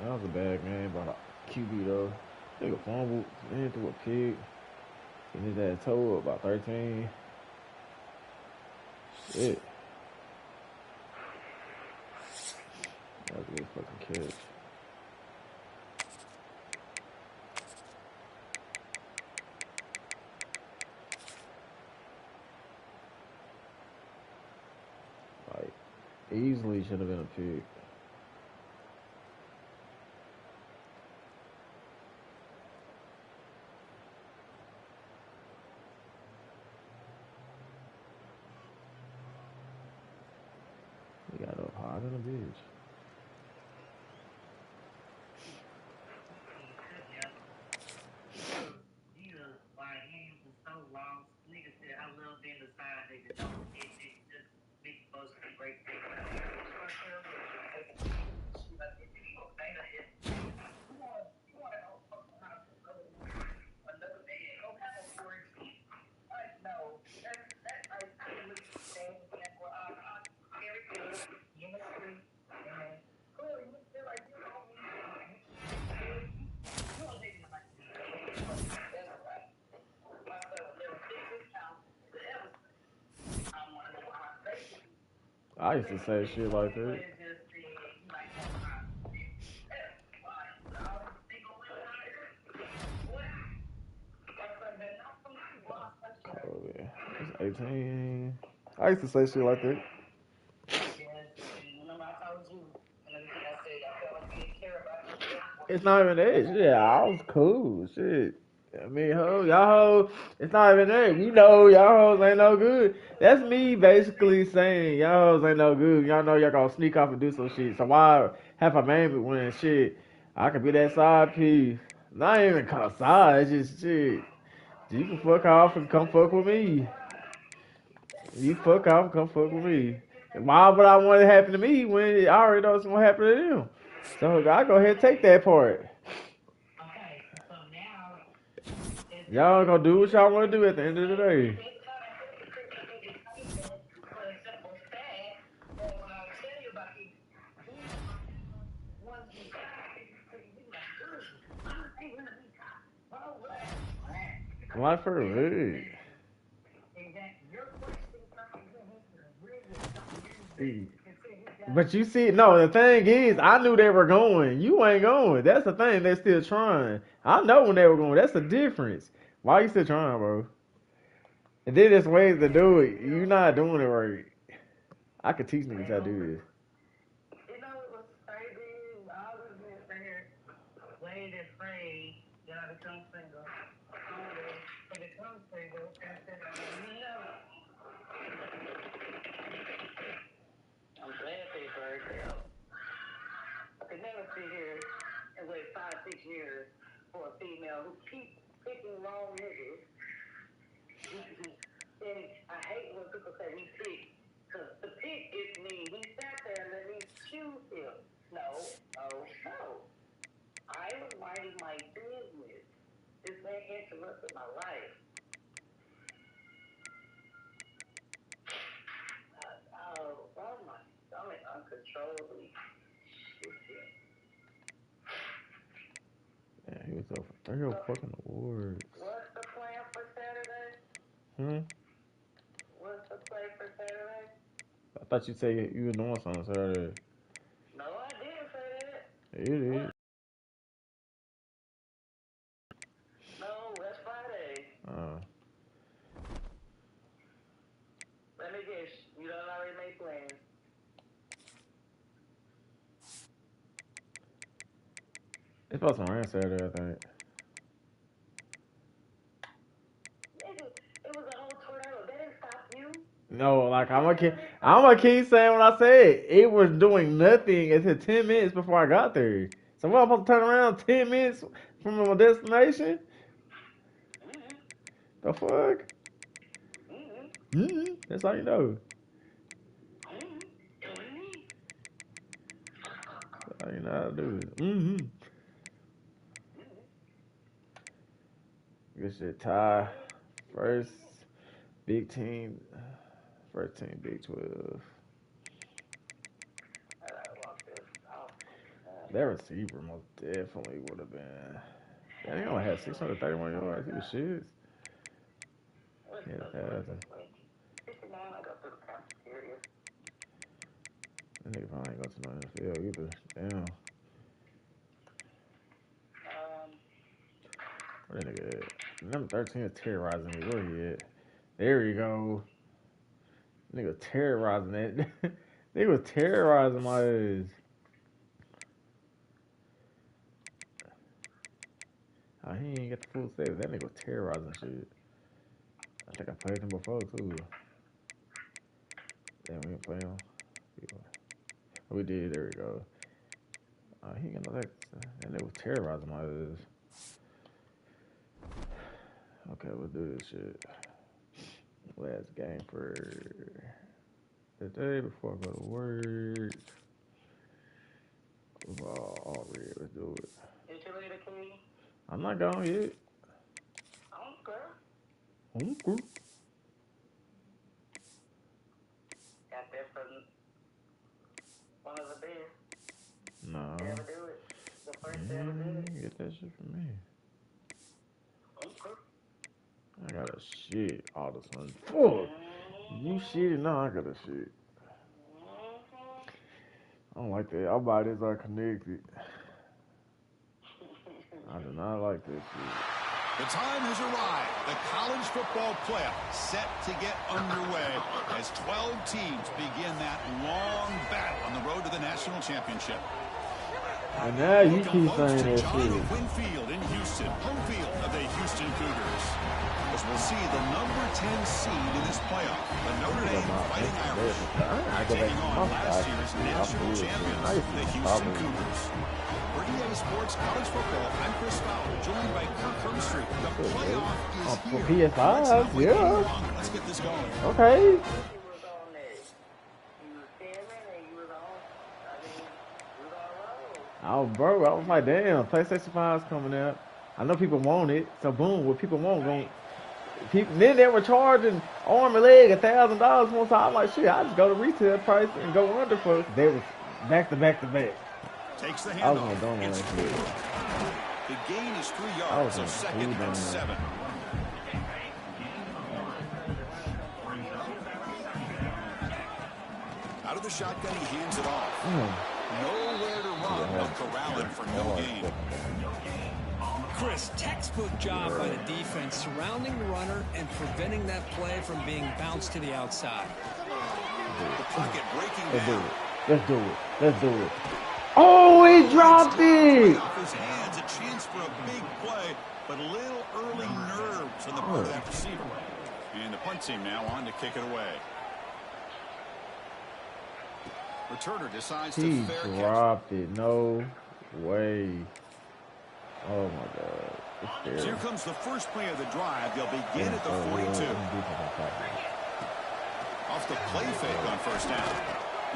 That was a bad game by the QB, though. Nigga fumbled, then threw a pick. And his ass toe up about 13. Shit. That's a good fucking catch. Like, easily should have been a pick. He got up higher than a bitch. I used to say shit like that. Oh, yeah. It's 18. I used to say shit like that. It's not even that. Yeah, I was cool. Shit. I mean, y'all hoes, it's not even that. You know, y'all hoes ain't no good. That's me basically saying y'all hoes ain't no good. Y'all know y'all gonna sneak off and do some shit. So why have a man when shit? I could be that side piece. Not even call side. It's just shit. You can fuck off and come fuck with me. You fuck off and come fuck with me. Why would I want it to happen to me when I already know it's gonna happen to them? So I go ahead and take that part. Y'all gonna do what y'all wanna do at the end of the day. Why for a But you see, no, the thing is, I knew they were going. You ain't going. That's the thing. They're still trying. I know when they were going. That's the difference. Why you still trying, bro? And then there's ways to do it. You're not doing it right. I could teach niggas how to do this. Years for a female who keeps picking wrong niggas. And I hate when people say we pick, because the pick is me. He sat there and let me choose him. No. I was minding my business. This man interrupted my life. Oh my stomach uncontrollably. Yeah, he was over 3 fucking awards. What's the plan for Saturday? What's the play for Saturday? I thought you said you were doing something Saturday. No, I didn't say that. It is. No, that's Friday. Let me guess. You don't already make plans. It's supposed to rain Saturday, I think. It was a whole tornado. That didn't stop you. No, like I'm gonna keep saying what I said. It was doing nothing until 10 minutes before I got there. So what, I'm supposed to turn around 10 minutes from my destination? The fuck? That's how you know. That's how you know how to do it. Good shit. Tie. First Big team. First team Big 12. That receiver most definitely would have been. Yeah, he only had 631 yards. He was shit. Yeah, That nigga probably ain't go to no NFL either. Damn. Where that nigga at? Number 13 is terrorizing me. Where he at? There you go. Nigga terrorizing that. Nigga was terrorizing my ass. Oh, he ain't got the full save. That nigga was terrorizing shit. I think I played him before too. Damn, we didn't play him. We did. There we go. He ain't got no that. That nigga was terrorizing my ass. Okay, we'll do this shit. Last game for the day before I go to work. All red. Let's do it. Is you later, Key? I'm not gone yet. Okay. Okay. Got that from one of the best. No. You ever do it? The first to ever do it? Get that shit from me. Okay. I got a shit all of a sudden. Fuck. You shitting? No, I got a shit. I don't like that. Our bodies are connected. I do not like this shit. The time has arrived. The college football playoff set to get underway as 12 teams begin that long battle on the road to the national championship. And now you keep saying that shit. Winfield in Houston, home field of the Houston Cougars. As we'll see the number 10 seed in this playoff, the Notre Dame Fighting Irish, taking on last year's national champions, the Houston Cougars. For EA Sports College Football, I'm Chris Fowler, joined by Kirk Hermstreet. The playoff is for here. PS5, yeah. Let's get this going. Okay. Oh, bro, I was like, damn, PlayStation 5's coming out. I know people want it, so boom, what people want, people. Then they were charging arm and leg $1,000 one time. I'm like, shit, I just go to retail price and go under for it. They was back to back to back. Takes the I was handoff. gonna go on that shit. The gain is 3 yards, so second and 7. Out of the shotgun, he hands it off. Nowhere to run. They'll corral him for no gain. Chris, textbook job by the defense, surrounding the runner and preventing that play from being bounced to the outside. The pocket breaking down. Let's do it. Let's do it. Oh, he dropped it! Off his hands, a chance for a big play, but a little early nerves on the part of that receiver. And the punt team now on to kick it away. Returner decides to fair catch. He dropped it. No way. Oh, my God. So here comes the first play of the drive. They'll begin at the 42. Off the play fake on first down.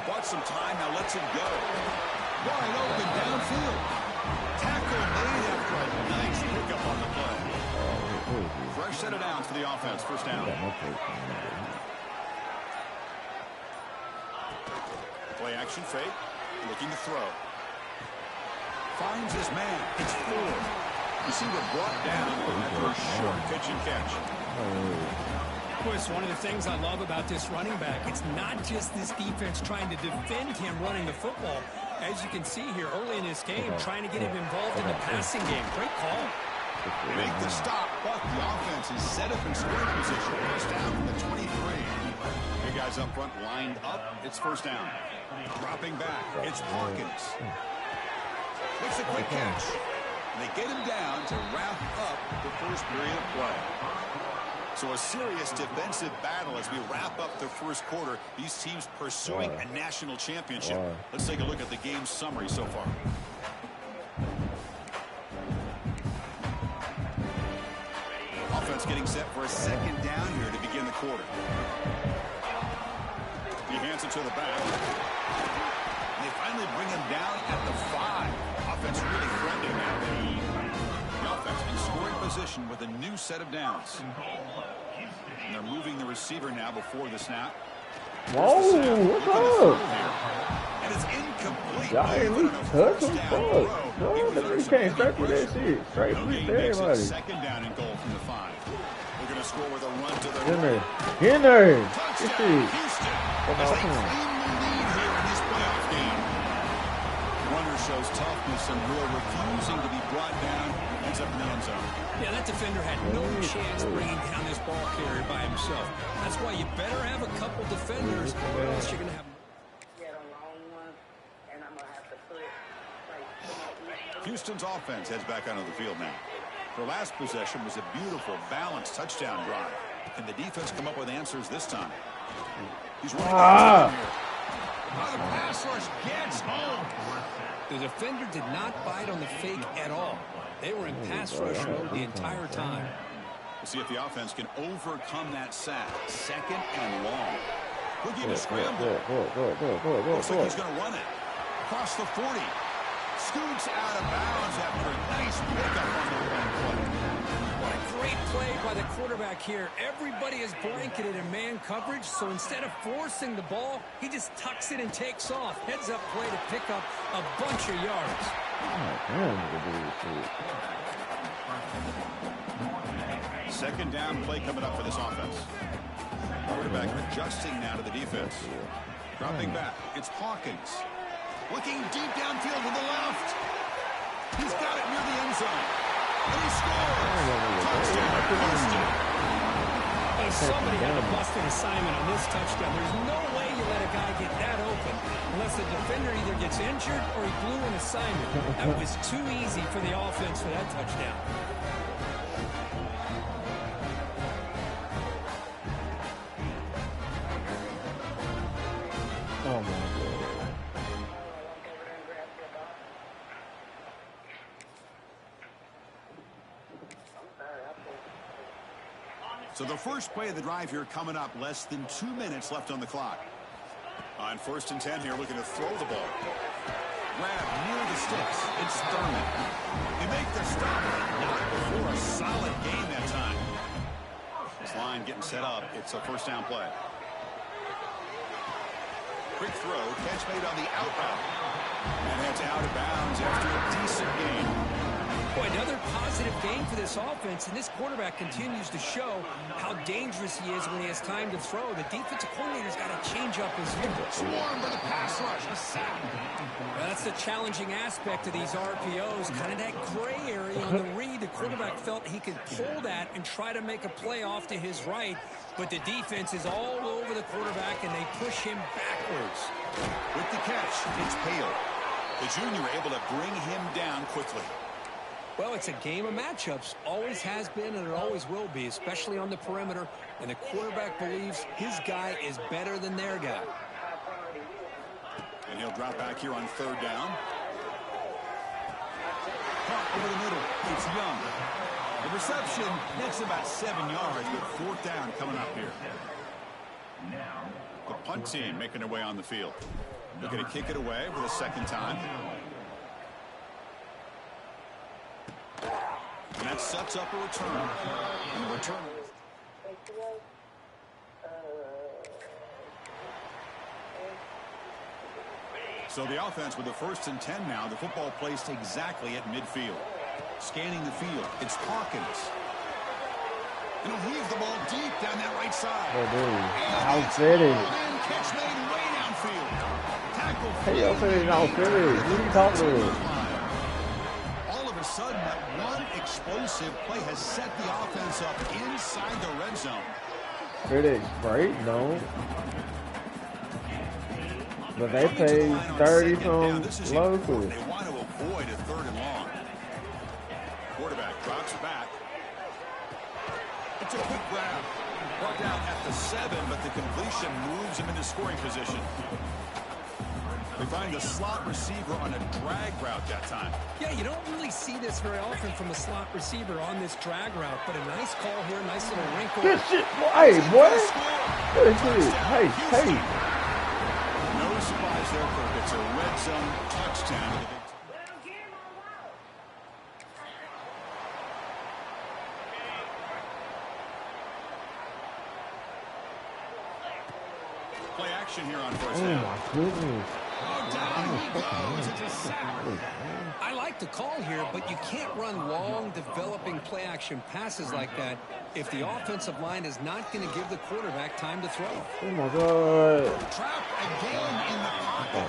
Bought some time, now lets it go. Wide open downfield. Tackle made after a nice pickup on the play. Fresh set of downs for the offense. First down. Play action fake. Looking to throw. Finds his man. It's Ford. Receiver brought down after a short pitch and catch. Chris, one of the things I love about this running back, it's not just this defense trying to defend him running the football. As you can see here early in this game, trying to get him involved in the passing game. Great call. Make the stop, but the offense is set up in scoring position. First down from the 23. Big guys up front lined up. It's first down. Dropping back. It's Hawkins. Makes a quick catch. And they get him down to wrap up the first period of play. So a serious defensive battle as we wrap up the first quarter. These teams pursuing a national championship. Let's take a look at the game summary so far. Offense getting set for a second down here to begin the quarter. He hands it to the back. And they finally bring him down at the 5. Offense really threatening now. The offense in scoring position with a new set of downs. And they're moving the receiver now before the snap. Whoa, what's up? And it's incomplete. Y'all ain't least touch him. You can't start with that shit. Straight free to everybody. Second down and goal from the 5. We're going to score with a run to the Get in there. Get in there. touchdown, Houston. As they claim the lead here in this playoff shows toughness and will, refusing to be brought down. Ends up in the end zone. Yeah, that defender had no chance bringing down this ball carrier by himself. That's why you better have a couple defenders, or else you're going to have... Houston's offense heads back onto the field now. Their last possession was a beautiful, balanced touchdown drive. Can the defense come up with answers this time? He's running here. Oh, the pass rush gets home. The defender did not bite on the fake at all. They were in pass rush mode the entire time. We'll see if the offense can overcome that sack. Second and long. He'll give a scramble. Looks like he's going to run it. Across the 40. Scoots out of bounds after a nice pickup on the run play. What a great play by the quarterback here. Everybody is blanketed in man coverage, so instead of forcing the ball, he just tucks it and takes off. Heads up play to pick up a bunch of yards. Second down play coming up for this offense. Quarterback adjusting now to the defense. Dropping back. It's Hawkins. Looking deep downfield to the left. He's got it near the end zone. And he scores. Touchdown, Houston. Somebody had a busted assignment on this touchdown. There's no way you let a guy get that open unless the defender either gets injured or he blew an assignment. That was too easy for the offense for that touchdown. Oh, my God. So the first play of the drive here coming up, less than 2 minutes left on the clock. On 1st and 10 here, looking to throw the ball. Grab near the sticks. It's Thurman. They make the stop. Not before a solid gain that time. This line getting set up. It's a first down play. Quick throw. Catch made on the out route. And it's out of bounds after a decent gain. Boy, another positive game for this offense, and this quarterback continues to show how dangerous he is when he has time to throw. The defensive coordinator's got to change up his view. Swarm for the pass rush. A sack. Well, that's the challenging aspect of these RPOs, kind of that gray area on the read. The quarterback felt he could pull that and try to make a play off to his right, but the defense is all over the quarterback, and they push him backwards. With the catch, it's Hale. The junior able to bring him down quickly. Well, it's a game of matchups. Always has been, and it always will be, especially on the perimeter. And the quarterback believes his guy is better than their guy. And he'll drop back here on 3rd down. Caught over the middle. It's Young. The reception, that's about 7 yards, but 4th down coming up here. The punt team making their way on the field. They're going to kick it away for the 2nd time. And that sets up a return. And the return. So the offense with the 1st and 10 now. The football placed exactly at midfield. Scanning the field. It's Hawkins. And he'll heave the ball deep down that right side. Oh, dude. Outfitted. Catch made way downfield. Tackle. Hey, outfitted and outfitted. What are you talking about? All of a sudden, that one explosive play has set the offense up inside the red zone. Critics, right? No. But they paid 30 from local. They want to avoid a 3rd and long. Quarterback drops back. It's a quick grab. Brought down at the 7, but the completion moves him into scoring position. They find the slot receiver on a drag route that time. Yeah, you don't really see this very often from a slot receiver on this drag route, but a nice call here, nice little wrinkle. Good shit. Hey, boy. Good shit. Hey. No surprise there, Kirk. It's a red zone touchdown. Play action here on 1st down. Oh, my goodness. Oh, down he goes. It's a sack. I like the call here, but you can't run long, developing play-action passes like that if the offensive line is not going to give the quarterback time to throw. Oh, my God. Trap again in the pocket.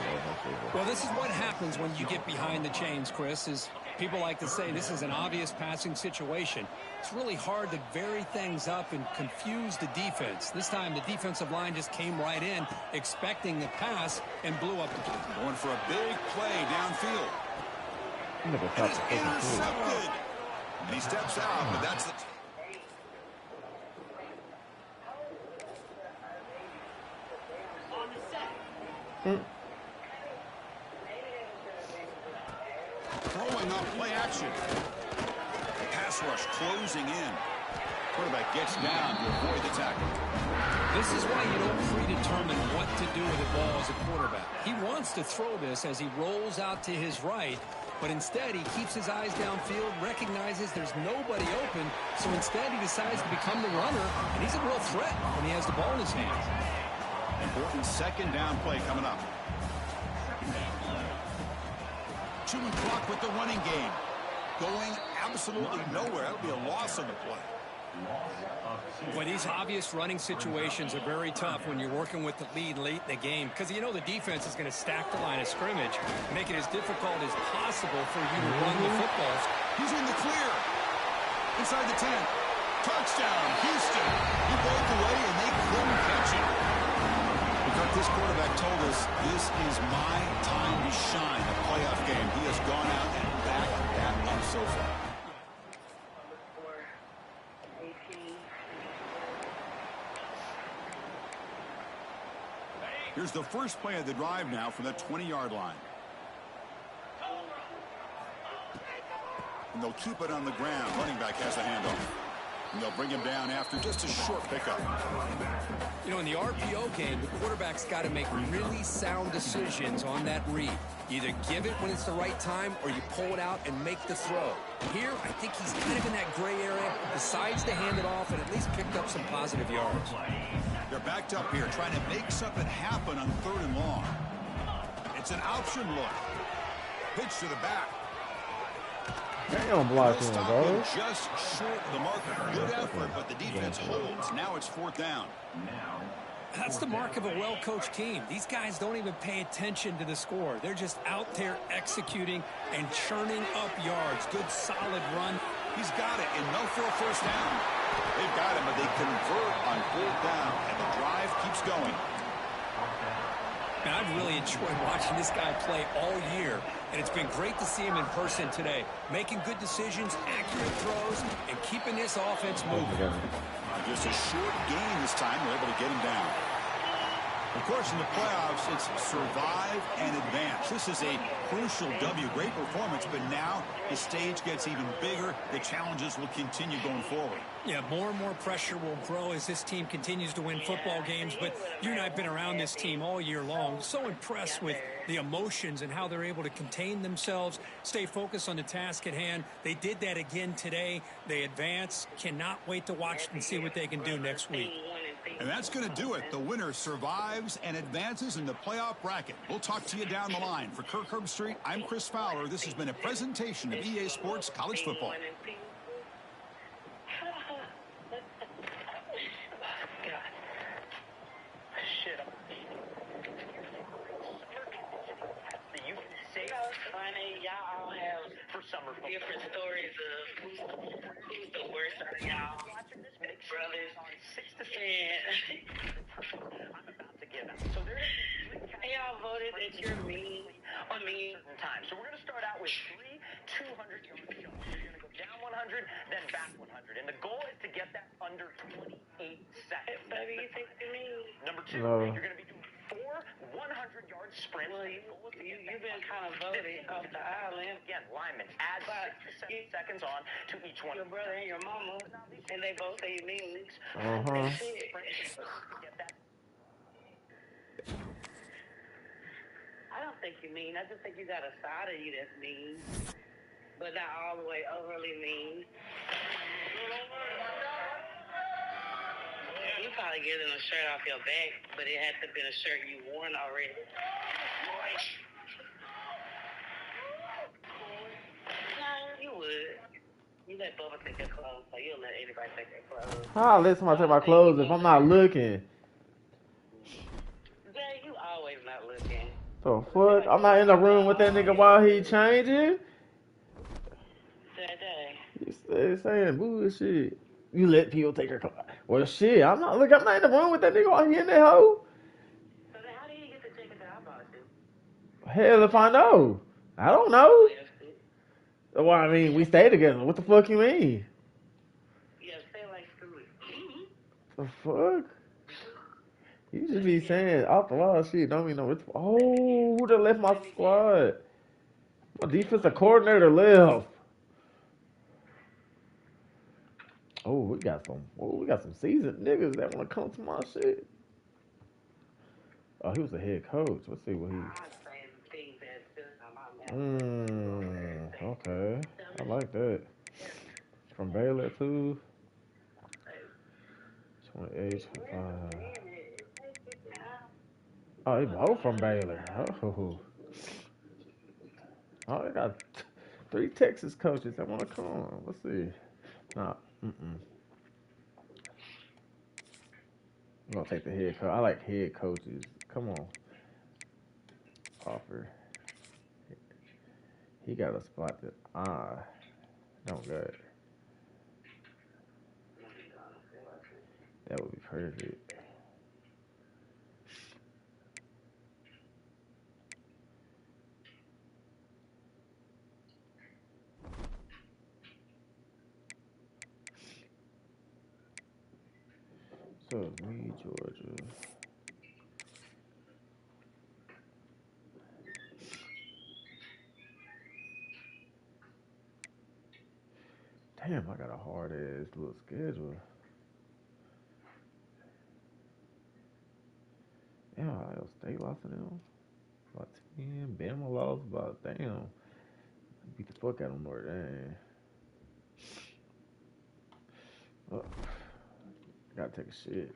Well, this is what happens when you get behind the chains, Chris, is people like to say this is an obvious passing situation. It's really hard to vary things up and confuse the defense. This time, the defensive line just came right in, expecting the pass, and blew up the play. Going for a big play downfield. I'm gonna And it's intercepted. And he steps out, but that's the... Throwing up play action. Pass rush closing in. Quarterback gets down to avoid the tackle. This is why you don't predetermine what to do with the ball as a quarterback. He wants to throw this as he rolls out to his right, but instead he keeps his eyes downfield, recognizes there's nobody open, so instead he decides to become the runner, and he's a real threat when he has the ball in his hands. Important second down play coming up. Chewing clock with the running game. Going absolutely nowhere. That'll be a loss on the play. Well, these obvious running situations are very tough when you're working with the lead late in the game because you know the defense is going to stack the line of scrimmage, make it as difficult as possible for you to run the football. He's in the clear. Inside the 10. Touchdown, Houston. He broke away and they couldn't catch him. Because this quarterback told us this is my time to shine, a playoff game. He has gone out and backed that up so far. Here's the first play of the drive now from the 20-yard line. And they'll keep it on the ground. Running back has the handoff. And they'll bring him down after just a short pickup. You know, in the RPO game, the quarterback's got to make really sound decisions on that read. Either give it when it's the right time or you pull it out and make the throw. Here, I think he's kind of in that gray area, decides to hand it off and at least picked up some positive yards. They're backed up here, trying to make something happen on 3rd and long. It's an option look. Pitch to the back. Damn, blocking, bro. Just short of the marker. Good effort, but the defense holds. Now it's 4th down. That's the mark of a well-coached team. These guys don't even pay attention to the score. They're just out there executing and churning up yards. Good, solid run. He's got it, and no for a 1st down. They've got him, but they convert on 4th down, and the drive keeps going. Man, I've really enjoyed watching this guy play all year, and it's been great to see him in person today, making good decisions, accurate throws, and keeping this offense moving. Just a short gain this time. They're able to get him down. Of course, in the playoffs, it's survive and advance. This is a crucial W. Great performance, but now the stage gets even bigger. The challenges will continue going forward. Yeah, more and more pressure will grow as this team continues to win football games, but you and I have been around this team all year long. So impressed with the emotions and how they're able to contain themselves, stay focused on the task at hand. They did that again today. They advance. Cannot wait to watch and see what they can do next week. And that's going to do it. The winner survives and advances in the playoff bracket. We'll talk to you down the line. For Kirk Herbstreit, I'm Chris Fowler. This has been a presentation of EA Sports College Football. Y'all have summer different stories of who's the worst out of y'all. Brothers on 6 to 10. I'm about to give out. So there's y'all voted that you're mean on me time. So we're going to start out with 3 200-yard shots. You're going to go down 100, then back 100. And the goal is to get that under 28 seconds. Baby, you think you're mean. Number 2, you're going to be doing 4 100-yard sprints. Well, you've been kind of voted off the island. Again, linemen, add 6 to 7 seconds on to each one. Your brother and your mama, and they both say you mean. I don't think you mean. I just think you got a side of you that's mean, but not all the way overly mean. You probably give them a shirt off your back, but it had to have been a shirt you worn already. No, you would. You let Bubba take your clothes, so you'll let anybody take their clothes. How I let somebody take my clothes if I'm not looking? Jay, you always not looking. The fuck? I'm not in the room with that nigga while he changing. You saying bullshit. You let people take her clothes. Well, shit, I'm not in the room with that nigga while he in that hoe. So then how do you get the ticket that I bought you? Hell if I know. I don't know. Well, I mean, we stay together. What the fuck you mean? Yeah, stay like screw it. The fuck? You just be saying off the wall shit. Don't even know what. Oh, who done left my squad? My defensive coordinator left. Oh, we got some seasoned niggas that want to come to my shit. Oh, he was the head coach. Let's see what he. Okay. I like that. From Baylor too. 28, 25. Oh, they both from Baylor. Oh, they got 3 Texas coaches that want to come. Let's see. Nah, I'm gonna take the head coach. I like head coaches. Come on. Offer. He got a spot that I don't got. That would be perfect. So, me, Georgia. Damn, I got a hard ass little schedule. Yeah, Ohio State lost to them. About 10. Bama lost about, damn. Beat the fuck out of Notre Dame. Oh, gotta take a shit.